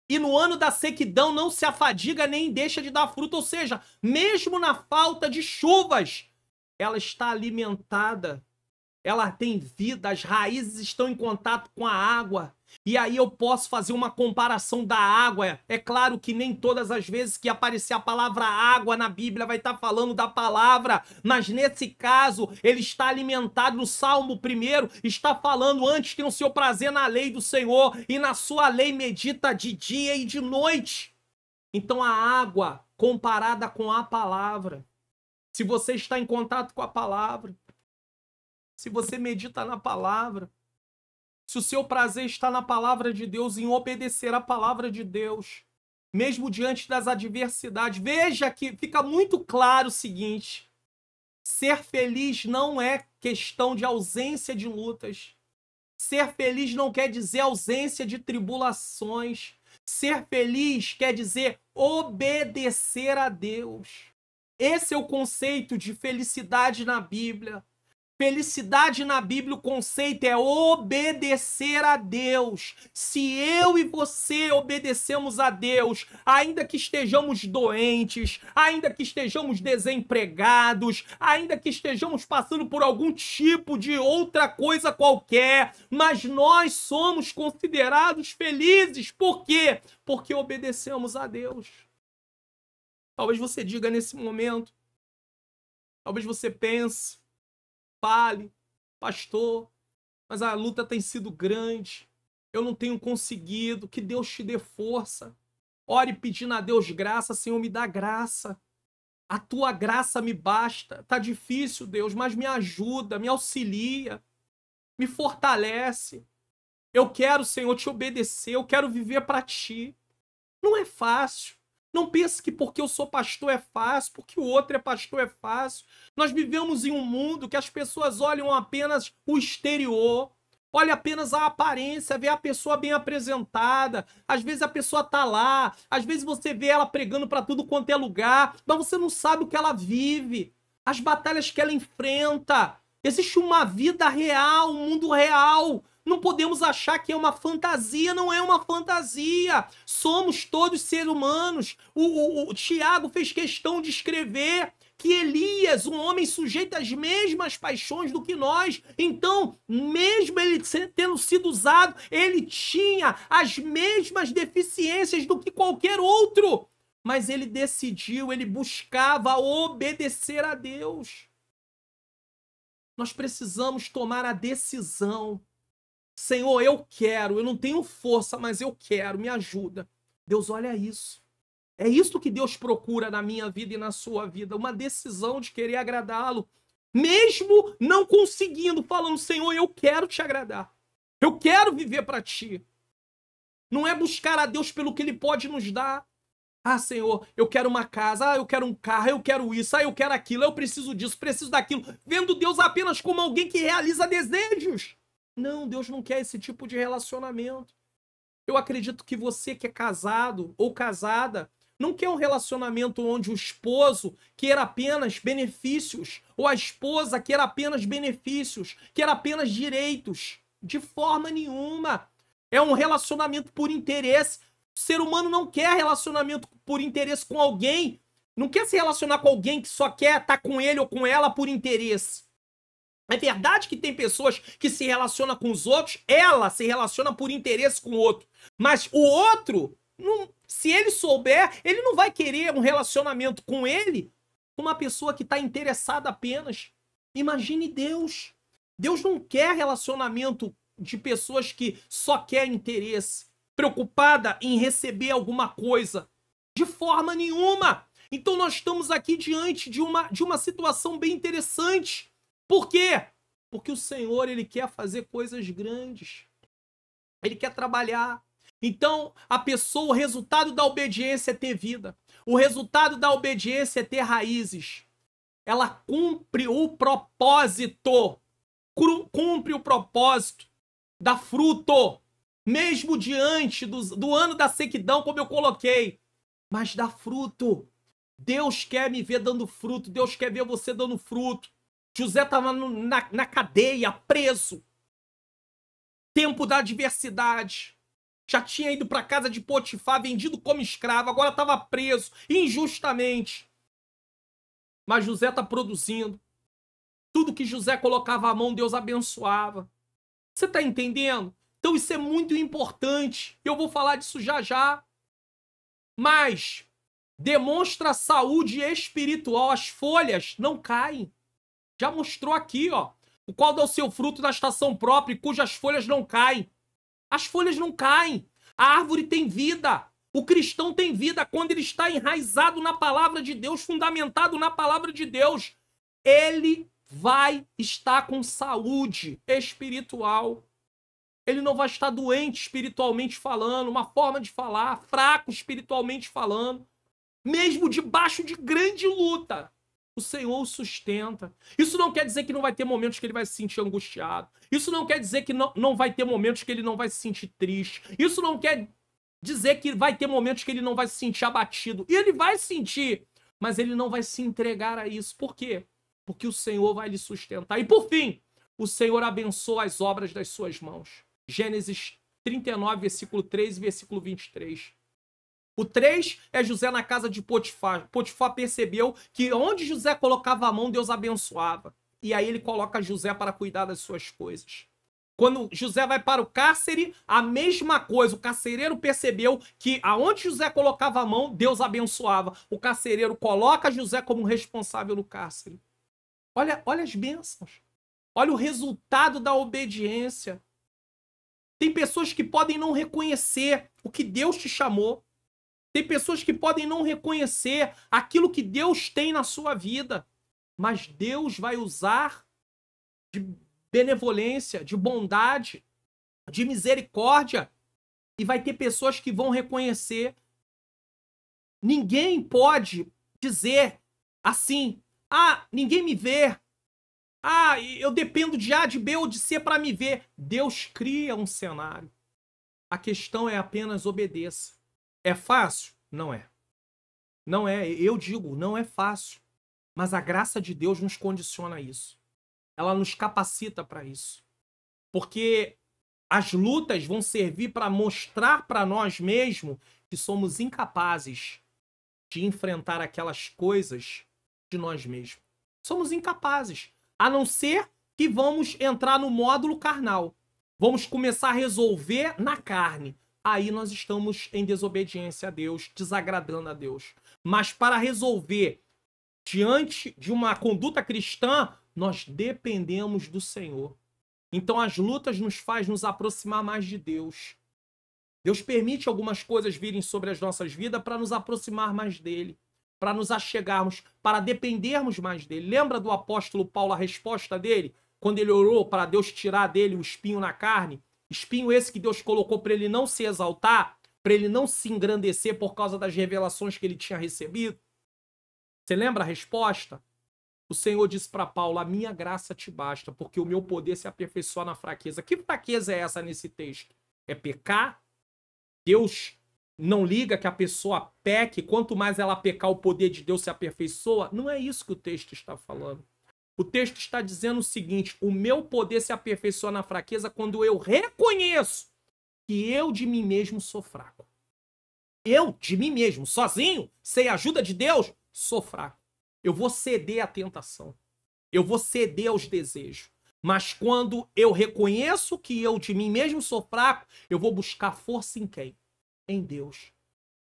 E no ano da sequidão não se afadiga nem deixa de dar fruto, ou seja, mesmo na falta de chuvas, ela está alimentada, ela tem vida, as raízes estão em contato com a água. E aí eu posso fazer uma comparação da água. É claro que nem todas as vezes que aparecer a palavra água na Bíblia vai estar falando da palavra, mas nesse caso ele está alimentado no Salmo 1, está falando: antes tem o seu prazer na lei do Senhor e na sua lei medita de dia e de noite. Então a água comparada com a palavra, se você está em contato com a palavra, se você medita na palavra, se o seu prazer está na palavra de Deus, em obedecer a palavra de Deus, mesmo diante das adversidades, veja que fica muito claro o seguinte: ser feliz não é questão de ausência de lutas. Ser feliz não quer dizer ausência de tribulações. Ser feliz quer dizer obedecer a Deus. Esse é o conceito de felicidade na Bíblia. Felicidade na Bíblia, o conceito é obedecer a Deus. Se eu e você obedecemos a Deus, ainda que estejamos doentes, ainda que estejamos desempregados, ainda que estejamos passando por algum tipo de outra coisa qualquer, mas nós somos considerados felizes. Por quê? Porque obedecemos a Deus. Talvez você diga nesse momento, talvez você pense, fale: pastor, mas a luta tem sido grande, eu não tenho conseguido. Que Deus te dê força. Ore pedindo a Deus graça: Senhor, me dá graça. A tua graça me basta. Tá difícil, Deus, mas me ajuda, me auxilia, me fortalece. Eu quero, Senhor, te obedecer, eu quero viver para ti. Não é fácil. Não pense que porque eu sou pastor é fácil, porque o outro é pastor é fácil. Nós vivemos em um mundo que as pessoas olham apenas o exterior, olham apenas a aparência, vê a pessoa bem apresentada. Às vezes a pessoa tá lá, às vezes você vê ela pregando para tudo quanto é lugar, mas você não sabe o que ela vive, as batalhas que ela enfrenta. Existe uma vida real, um mundo real. Não podemos achar que é uma fantasia, não é uma fantasia. Somos todos seres humanos. O Tiago fez questão de escrever que Elias, um homem sujeito às mesmas paixões do que nós. Então, mesmo ele tendo sido usado, ele tinha as mesmas deficiências do que qualquer outro. Mas ele decidiu, ele buscava obedecer a Deus. Nós precisamos tomar a decisão. Senhor, eu quero, eu não tenho força, mas eu quero, me ajuda. Deus olha isso. É isso que Deus procura na minha vida e na sua vida, uma decisão de querer agradá-lo, mesmo não conseguindo, falando: Senhor, eu quero te agradar, eu quero viver para ti. Não é buscar a Deus pelo que ele pode nos dar. Ah, Senhor, eu quero uma casa, eu quero um carro, eu quero isso, eu quero aquilo, eu preciso disso, preciso daquilo, vendo Deus apenas como alguém que realiza desejos. Não, Deus não quer esse tipo de relacionamento. Eu acredito que você que é casado ou casada não quer um relacionamento onde o esposo queira apenas benefícios, ou a esposa queira apenas benefícios, queira apenas direitos. De forma nenhuma. É um relacionamento por interesse. O ser humano não quer relacionamento por interesse com alguém. Não quer se relacionar com alguém que só quer estar com ele ou com ela por interesse. É verdade que tem pessoas que se relacionam com os outros, ela se relaciona por interesse com o outro. Mas o outro, se ele souber, ele não vai querer um relacionamento com ele, com uma pessoa que está interessada apenas. Imagine Deus. Deus não quer relacionamento de pessoas que só querem interesse, preocupada em receber alguma coisa. De forma nenhuma. Então nós estamos aqui diante de uma situação bem interessante. Por quê? Porque o Senhor, ele quer fazer coisas grandes. Ele quer trabalhar. Então, a pessoa, o resultado da obediência é ter vida. O resultado da obediência é ter raízes. Ela cumpre o propósito. Cumpre o propósito. Dá fruto. Mesmo diante do ano da sequidão, como eu coloquei. Mas dá fruto. Deus quer me ver dando fruto. Deus quer ver você dando fruto. José estava na cadeia, preso. Tempo da adversidade. Já tinha ido para casa de Potifar, vendido como escravo. Agora estava preso, injustamente. Mas José está produzindo. Tudo que José colocava à mão, Deus abençoava. Você está entendendo? Então isso é muito importante. Eu vou falar disso já já. Mas demonstra saúde espiritual. As folhas não caem. Já mostrou aqui, ó. O qual dá o seu fruto na estação própria e cujas folhas não caem. As folhas não caem. A árvore tem vida. O cristão tem vida quando ele está enraizado na palavra de Deus, fundamentado na palavra de Deus. Ele vai estar com saúde espiritual. Ele não vai estar doente espiritualmente falando, uma forma de falar, fraco espiritualmente falando. Mesmo debaixo de grande luta, o Senhor o sustenta. Isso não quer dizer que não vai ter momentos que ele vai se sentir angustiado. Isso não quer dizer que não vai ter momentos que ele não vai se sentir triste. Isso não quer dizer que vai ter momentos que ele não vai se sentir abatido. E ele vai sentir, mas ele não vai se entregar a isso. Por quê? Porque o Senhor vai lhe sustentar. E por fim, o Senhor abençoa as obras das suas mãos. Gênesis 39, versículo 3 e versículo 23. O 3 é José na casa de Potifar. Potifar percebeu que onde José colocava a mão, Deus abençoava. E aí ele coloca José para cuidar das suas coisas. Quando José vai para o cárcere, a mesma coisa. O carcereiro percebeu que aonde José colocava a mão, Deus abençoava. O carcereiro coloca José como responsável no cárcere. Olha as bênçãos. Olha o resultado da obediência. Tem pessoas que podem não reconhecer o que Deus te chamou. Tem pessoas que podem não reconhecer aquilo que Deus tem na sua vida. Mas Deus vai usar de benevolência, de bondade, de misericórdia. E vai ter pessoas que vão reconhecer. Ninguém pode dizer assim, ninguém me vê. Eu dependo de A, de B ou de C para me ver. Deus cria um cenário. A questão é apenas obedeça. É fácil? Não é. Não é. Eu digo, não é fácil. Mas a graça de Deus nos condiciona a isso. Ela nos capacita para isso. Porque as lutas vão servir para mostrar para nós mesmos que somos incapazes de enfrentar aquelas coisas de nós mesmos. Somos incapazes. A não ser que vamos entrar no módulo carnal. Vamos começar a resolver na carne. Aí nós estamos em desobediência a Deus, desagradando a Deus. Mas para resolver diante de uma conduta cristã, nós dependemos do Senhor. Então as lutas nos fazem nos aproximar mais de Deus. Deus permite algumas coisas virem sobre as nossas vidas para nos aproximar mais dele, para nos achegarmos, para dependermos mais dele. Lembra do apóstolo Paulo, a resposta dele? Quando ele orou para Deus tirar dele o espinho na carne? Espinho esse que Deus colocou para ele não se exaltar, para ele não se engrandecer por causa das revelações que ele tinha recebido. Você lembra a resposta? O Senhor disse para Paulo, a minha graça te basta, porque o meu poder se aperfeiçoa na fraqueza. Que fraqueza é essa nesse texto? É pecar? Deus não liga que a pessoa peque, quanto mais ela pecar, o poder de Deus se aperfeiçoa? Não é isso que o texto está falando. O texto está dizendo o seguinte, o meu poder se aperfeiçoa na fraqueza quando eu reconheço que eu de mim mesmo sou fraco. Eu, de mim mesmo, sozinho, sem a ajuda de Deus, sou fraco. Eu vou ceder à tentação. Eu vou ceder aos desejos. Mas quando eu reconheço que eu de mim mesmo sou fraco, eu vou buscar força em quem? Em Deus.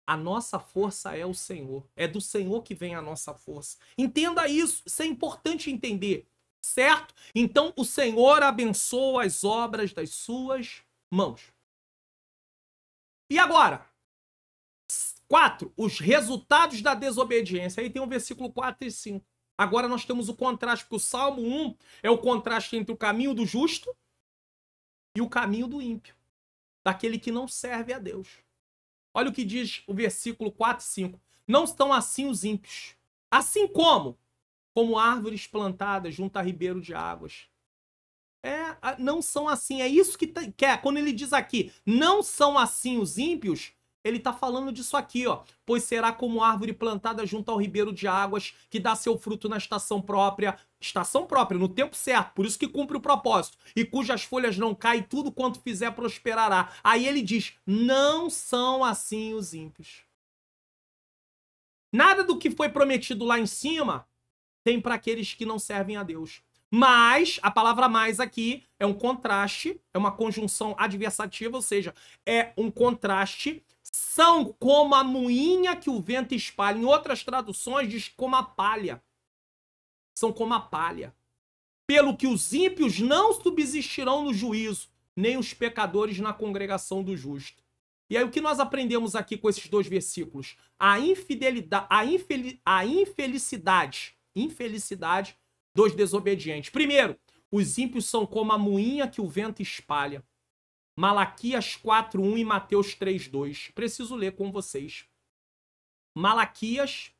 A nossa força é o Senhor. É do Senhor que vem a nossa força. Entenda isso. Isso é importante entender. Certo? Então o Senhor abençoa as obras das suas mãos. E agora? 4. Os resultados da desobediência. Aí tem o versículo 4 e 5. Agora nós temos o contraste, porque o Salmo 1 é o contraste entre o caminho do justo e o caminho do ímpio, daquele que não serve a Deus. Olha o que diz o versículo 4 e 5. Não estão assim os ímpios, assim como árvores plantadas junto a ribeiro de águas. Não são assim, é isso que quer. Quando ele diz aqui, não são assim os ímpios, ele está falando disso aqui, ó. Pois será como árvore plantada junto ao ribeiro de águas, que dá seu fruto na estação própria, no tempo certo, por isso que cumpre o propósito, e cujas folhas não caem, tudo quanto fizer prosperará. Aí ele diz, não são assim os ímpios. Nada do que foi prometido lá em cima tem para aqueles que não servem a Deus. Mas, a palavra mais aqui é um contraste, é uma conjunção adversativa, ou seja, é um contraste. São como a moinha que o vento espalha. Em outras traduções diz como a palha. São como a palha. Pelo que os ímpios não subsistirão no juízo, nem os pecadores na congregação do justo. E aí o que nós aprendemos aqui com esses dois versículos? A infelicidade dos desobedientes. Primeiro, os ímpios são como a moinha que o vento espalha. Malaquias 4:1 e Mateus 3:2. Preciso ler com vocês. Malaquias,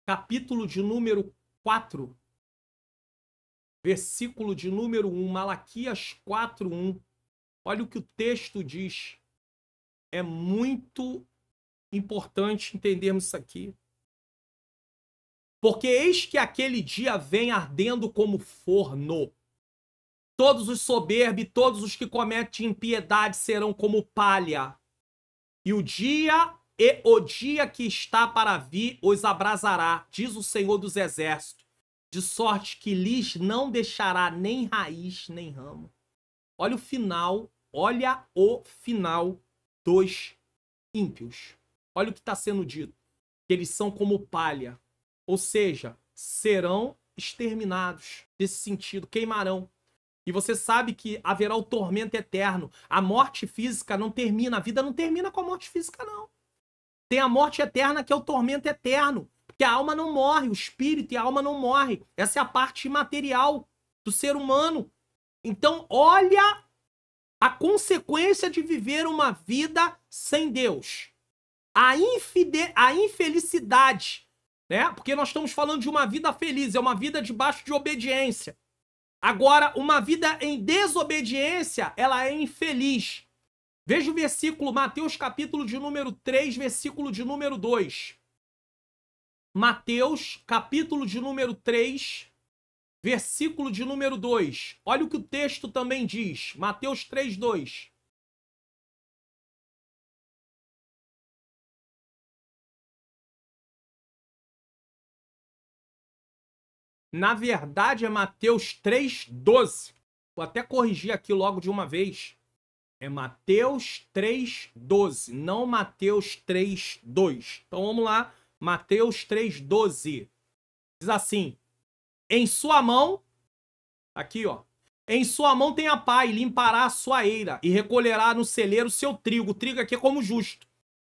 capítulo de número 4, versículo de número 1. Malaquias 4:1. Olha o que o texto diz. É muito importante entendermos isso aqui. Porque eis que aquele dia vem ardendo como forno. Todos os soberbos e todos os que cometem impiedade serão como palha. E o dia que está para vir os abrasará, diz o Senhor dos Exércitos, de sorte que lhes não deixará nem raiz nem ramo. Olha o final dos ímpios. Olha o que está sendo dito. Que eles são como palha. Ou seja, serão exterminados. Nesse sentido, queimarão. E você sabe que haverá o tormento eterno. A morte física não termina. A vida não termina com a morte física, não. Tem a morte eterna, que é o tormento eterno. Porque a alma não morre. O espírito e a alma não morrem. Essa é a parte imaterial do ser humano. Então, olha a consequência de viver uma vida sem Deus. A infelicidade, né? Porque nós estamos falando de uma vida feliz, é uma vida debaixo de obediência. Agora, uma vida em desobediência, ela é infeliz. Veja o versículo, Mateus capítulo de número 3, versículo de número 2. Mateus capítulo de número 3, versículo de número 2. Olha o que o texto também diz. Mateus 3, 2. Na verdade, é Mateus 3, 12. Vou até corrigir aqui logo de uma vez. É Mateus 3, 12, não Mateus 3, 2. Então vamos lá. Mateus 3, 12. Diz assim: em sua mão, aqui ó, em sua mão tem a pá e limpará a sua eira e recolherá no celeiro o seu trigo. O trigo aqui é como justo.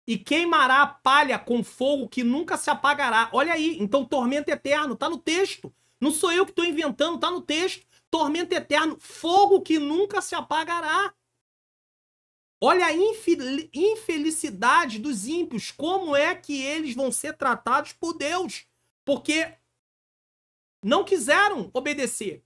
E queimará a palha com fogo que nunca se apagará. Olha aí, então tormento eterno, tá no texto. Não sou eu que estou inventando, tá no texto. Tormento eterno, fogo que nunca se apagará. Olha a infelicidade dos ímpios, como é que eles vão ser tratados por Deus. Porque não quiseram obedecer.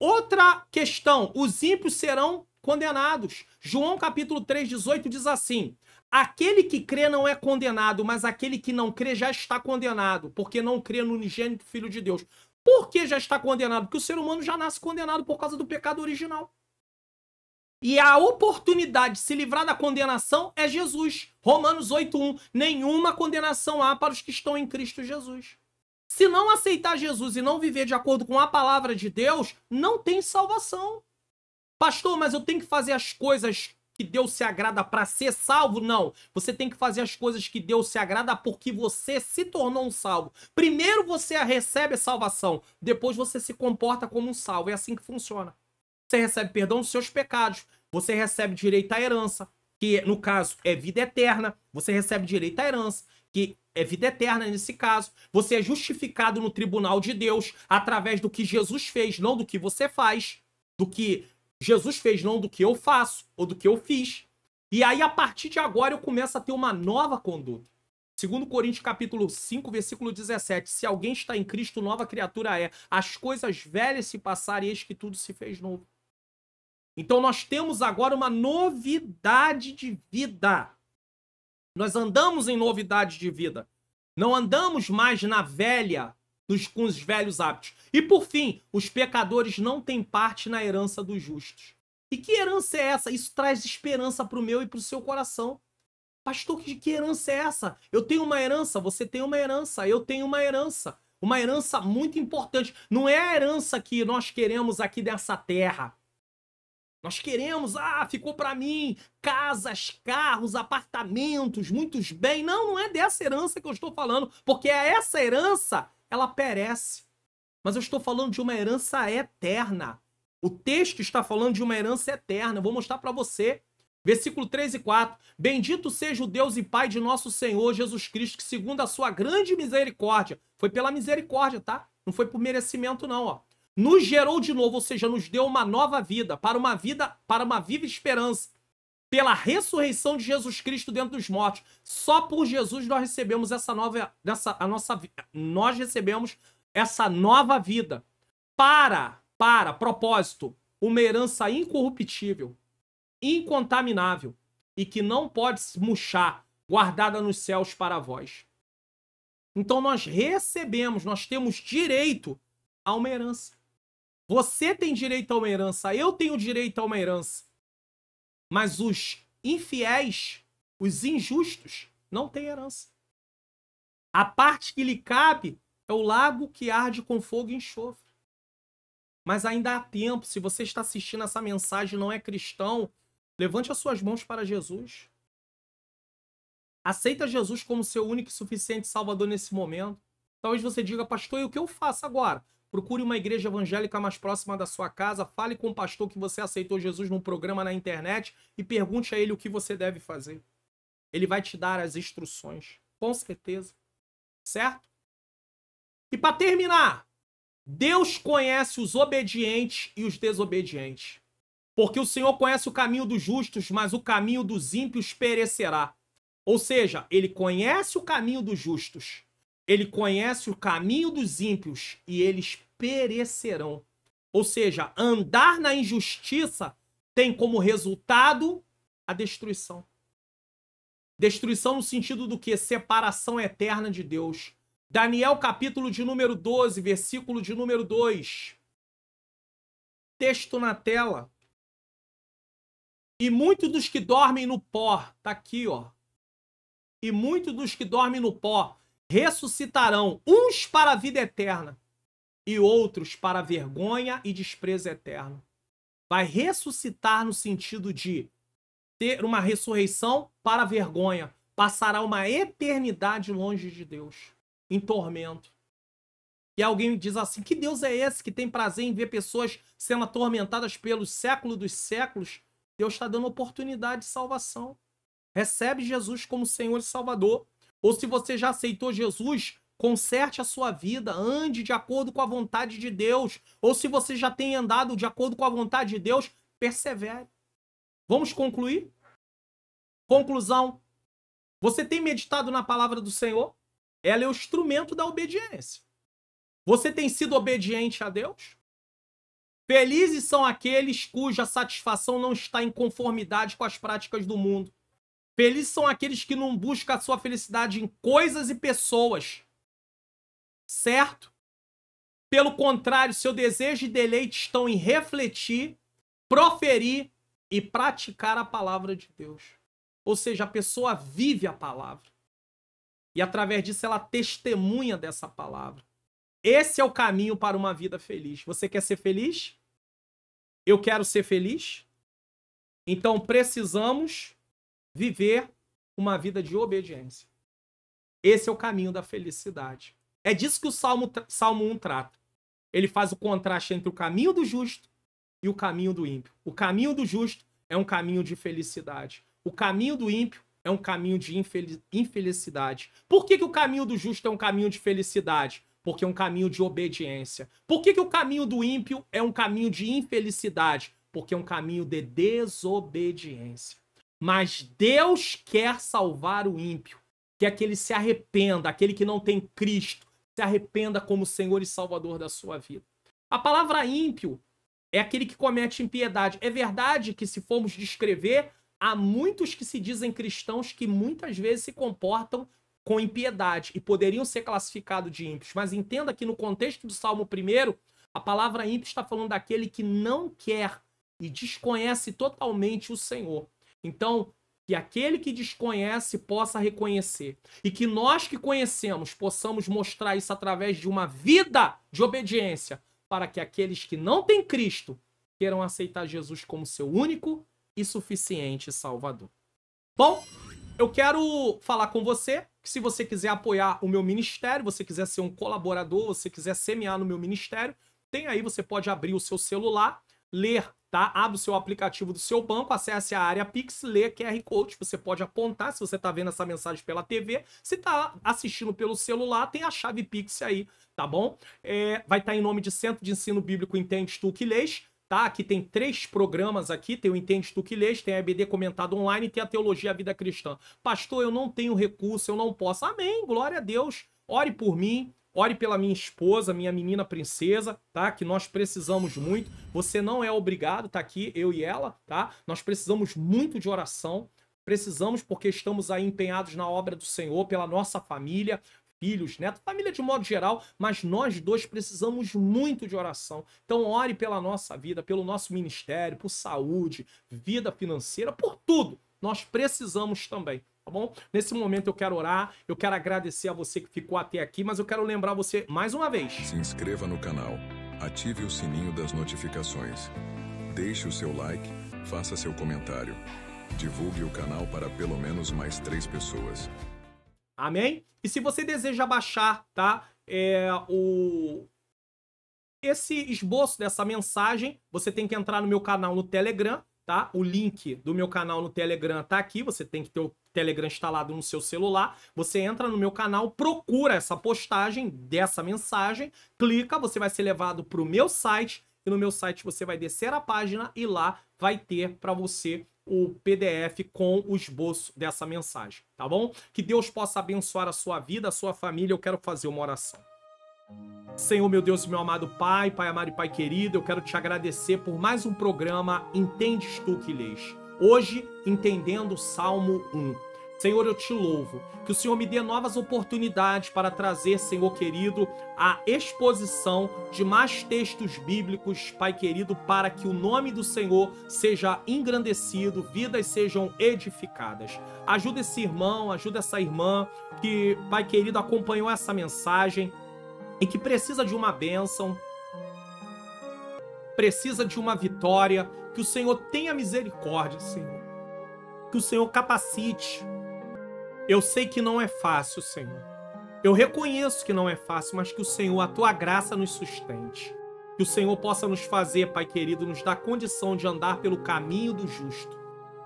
Outra questão, os ímpios serão condenados. João capítulo 3, 18 diz assim: aquele que crê não é condenado, mas aquele que não crê já está condenado, porque não crê no unigênito Filho de Deus. Por que já está condenado? Porque o ser humano já nasce condenado por causa do pecado original. E a oportunidade de se livrar da condenação é Jesus. Romanos 8:1. Nenhuma condenação há para os que estão em Cristo Jesus. Se não aceitar Jesus e não viver de acordo com a palavra de Deus, não tem salvação. Pastor, mas eu tenho que fazer as coisas que Deus se agrada para ser salvo? Não. Você tem que fazer as coisas que Deus se agrada porque você se tornou um salvo. Primeiro você recebe a salvação, depois você se comporta como um salvo. É assim que funciona. Você recebe perdão dos seus pecados, você recebe direito à herança, que no caso é vida eterna, você recebe direito à herança, que é vida eterna nesse caso, você é justificado no tribunal de Deus através do que Jesus fez, não do que você faz, do que Jesus fez, não do que eu faço ou do que eu fiz. E aí, a partir de agora, eu começo a ter uma nova conduta. 2 Coríntios capítulo 5, versículo 17. Se alguém está em Cristo, nova criatura é. As coisas velhas se passaram e eis que tudo se fez novo. Então nós temos agora uma novidade de vida. Nós andamos em novidade de vida. Não andamos mais na velha, com os velhos hábitos. E por fim, os pecadores não têm parte na herança dos justos. E que herança é essa? Isso traz esperança para o meu e para o seu coração. Pastor, que herança é essa? Eu tenho uma herança, você tem uma herança, eu tenho uma herança. Uma herança muito importante. Não é a herança que nós queremos aqui dessa terra. Nós queremos, ficou para mim, casas, carros, apartamentos, muitos bens. Não, não é dessa herança que eu estou falando, porque essa herança, ela perece. Mas eu estou falando de uma herança eterna. O texto está falando de uma herança eterna. Eu vou mostrar para você. Versículo 3 e 4. Bendito seja o Deus e Pai de nosso Senhor Jesus Cristo, que segundo a sua grande misericórdia, foi pela misericórdia, tá? Não foi por merecimento não, ó. Nos gerou de novo, ou seja, nos deu uma nova vida, para uma viva esperança, pela ressurreição de Jesus Cristo dentro dos mortos. Só por Jesus nós recebemos nós recebemos essa nova vida. Propósito, uma herança incorruptível, incontaminável e que não pode se murchar, guardada nos céus para vós. Então nós temos direito a uma herança. Você tem direito a uma herança, eu tenho direito a uma herança. Mas os infiéis, os injustos, não têm herança. A parte que lhe cabe é o lago que arde com fogo e enxofre. Mas ainda há tempo. Se você está assistindo essa mensagem e não é cristão, levante as suas mãos para Jesus. Aceita Jesus como seu único e suficiente Salvador nesse momento. Talvez você diga, pastor, e o que eu faço agora? Procure uma igreja evangélica mais próxima da sua casa, fale com o pastor que você aceitou Jesus num programa na internet e pergunte a ele o que você deve fazer. Ele vai te dar as instruções, com certeza. Certo? E para terminar, Deus conhece os obedientes e os desobedientes. Porque o Senhor conhece o caminho dos justos, mas o caminho dos ímpios perecerá. Ou seja, ele conhece o caminho dos justos. Ele conhece o caminho dos ímpios e eles perecerão. Ou seja, andar na injustiça tem como resultado a destruição. Destruição no sentido do quê? Separação eterna de Deus. Daniel capítulo de número 12, versículo de número 2. Texto na tela. E muitos dos que dormem no pó, tá aqui, ó. E muitos dos que dormem no pó ressuscitarão, uns para a vida eterna e outros para a vergonha e desprezo eterno. Vai ressuscitar no sentido de ter uma ressurreição para a vergonha. Passará uma eternidade longe de Deus, em tormento. E alguém diz assim, que Deus é esse que tem prazer em ver pessoas sendo atormentadas pelos séculos dos séculos? Deus está dando oportunidade de salvação. Recebe Jesus como Senhor e Salvador. Ou se você já aceitou Jesus, conserte a sua vida, ande de acordo com a vontade de Deus. Ou se você já tem andado de acordo com a vontade de Deus, persevere. Vamos concluir? Conclusão. Você tem meditado na palavra do Senhor? Ela é o instrumento da obediência. Você tem sido obediente a Deus? Felizes são aqueles cuja satisfação não está em conformidade com as práticas do mundo. Felizes são aqueles que não buscam a sua felicidade em coisas e pessoas. Certo? Pelo contrário, seu desejo e deleite estão em refletir, proferir e praticar a palavra de Deus. Ou seja, a pessoa vive a palavra. E através disso ela testemunha dessa palavra. Esse é o caminho para uma vida feliz. Você quer ser feliz? Eu quero ser feliz? Então precisamos viver uma vida de obediência. Esse é o caminho da felicidade. É disso que o Salmo 1 trata. Ele faz o contraste entre o caminho do justo e o caminho do ímpio. O caminho do justo é um caminho de felicidade. O caminho do ímpio é um caminho de infelicidade. Por que o caminho do justo é um caminho de felicidade? Porque é um caminho de obediência. Por que o caminho do ímpio é um caminho de infelicidade? Porque é um caminho de desobediência. Mas Deus quer salvar o ímpio, quer que ele se arrependa, aquele que não tem Cristo, se arrependa como Senhor e Salvador da sua vida. A palavra ímpio é aquele que comete impiedade. É verdade que, se formos descrever, há muitos que se dizem cristãos que muitas vezes se comportam com impiedade e poderiam ser classificados de ímpios. Mas entenda que no contexto do Salmo 1, a palavra ímpio está falando daquele que não quer e desconhece totalmente o Senhor. Então, que aquele que desconhece possa reconhecer. E que nós que conhecemos possamos mostrar isso através de uma vida de obediência, para que aqueles que não têm Cristo queiram aceitar Jesus como seu único e suficiente Salvador. Bom, eu quero falar com você que, se você quiser apoiar o meu ministério, você quiser ser um colaborador, você quiser semear no meu ministério, tem aí, você pode abrir o seu celular, ler, tá? Abre o seu aplicativo do seu banco, acesse a área Pix, lê QR Code, você pode apontar se você tá vendo essa mensagem pela TV, se tá assistindo pelo celular, tem a chave Pix aí, tá bom? Vai estar em nome de Centro de Ensino Bíblico Entende Tu Que Lês, tá? Aqui tem 3 programas aqui, tem o Entende Tu Que Lês, tem a EBD Comentado Online e tem a Teologia Vida Cristã. Pastor, eu não tenho recurso, eu não posso. Amém, glória a Deus. Ore por mim, ore pela minha esposa, minha menina princesa, tá? Que nós precisamos muito. Você não é obrigado, tá aqui, eu e ela, tá? Nós precisamos muito de oração. Precisamos, porque estamos aí empenhados na obra do Senhor, pela nossa família, filhos, netos, família de modo geral, mas nós dois precisamos muito de oração. Então ore pela nossa vida, pelo nosso ministério, por saúde, vida financeira, por tudo. Nós precisamos também, tá bom? Nesse momento eu quero orar, eu quero agradecer a você que ficou até aqui, mas eu quero lembrar você mais uma vez. Se inscreva no canal, ative o sininho das notificações, deixe o seu like, faça seu comentário, divulgue o canal para pelo menos mais 3 pessoas. Amém? E se você deseja baixar, tá, esse esboço dessa mensagem, você tem que entrar no meu canal no Telegram, tá? O link do meu canal no Telegram tá aqui, você tem que ter o Telegram instalado no seu celular. Você entra no meu canal, procura essa postagem dessa mensagem, clica, você vai ser levado para o meu site, e no meu site você vai descer a página e lá vai ter para você o PDF com o esboço dessa mensagem, tá bom? Que Deus possa abençoar a sua vida, a sua família. Eu quero fazer uma oração. Senhor, meu Deus e meu amado Pai, Pai amado e Pai querido, eu quero te agradecer por mais um programa Entendes Tu Que Lês. Hoje, entendendo o Salmo 1. Senhor, eu te louvo, que o Senhor me dê novas oportunidades para trazer, Senhor querido, a exposição de mais textos bíblicos, Pai querido, para que o nome do Senhor seja engrandecido, vidas sejam edificadas. Ajuda esse irmão, ajuda essa irmã que, Pai querido, acompanhou essa mensagem e que precisa de uma bênção, precisa de uma vitória, que o Senhor tenha misericórdia, Senhor. Que o Senhor capacite. Eu sei que não é fácil, Senhor. Eu reconheço que não é fácil, mas que o Senhor, a Tua graça nos sustente. Que o Senhor possa nos fazer, Pai querido, nos dar condição de andar pelo caminho do justo,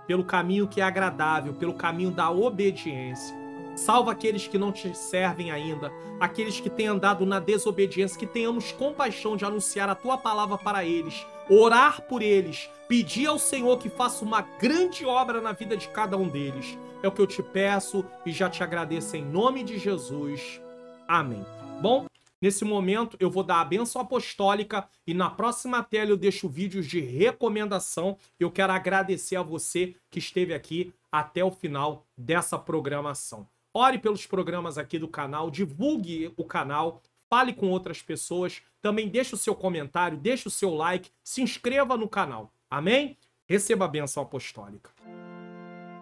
pelo caminho que é agradável, pelo caminho da obediência. Salva aqueles que não te servem ainda, aqueles que têm andado na desobediência, que tenhamos compaixão de anunciar a Tua palavra para eles, orar por eles, pedir ao Senhor que faça uma grande obra na vida de cada um deles. É o que eu te peço e já te agradeço em nome de Jesus. Amém. Bom, nesse momento eu vou dar a bênção apostólica e na próxima tela eu deixo vídeos de recomendação. Eu quero agradecer a você que esteve aqui até o final dessa programação. Ore pelos programas aqui do canal, divulgue o canal, fale com outras pessoas, também deixe o seu comentário, deixe o seu like, se inscreva no canal. Amém? Receba a bênção apostólica.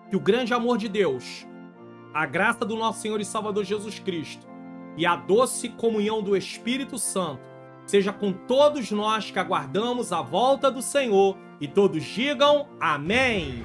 Que o grande amor de Deus, a graça do nosso Senhor e Salvador Jesus Cristo e a doce comunhão do Espírito Santo seja com todos nós que aguardamos a volta do Senhor, e todos digam amém.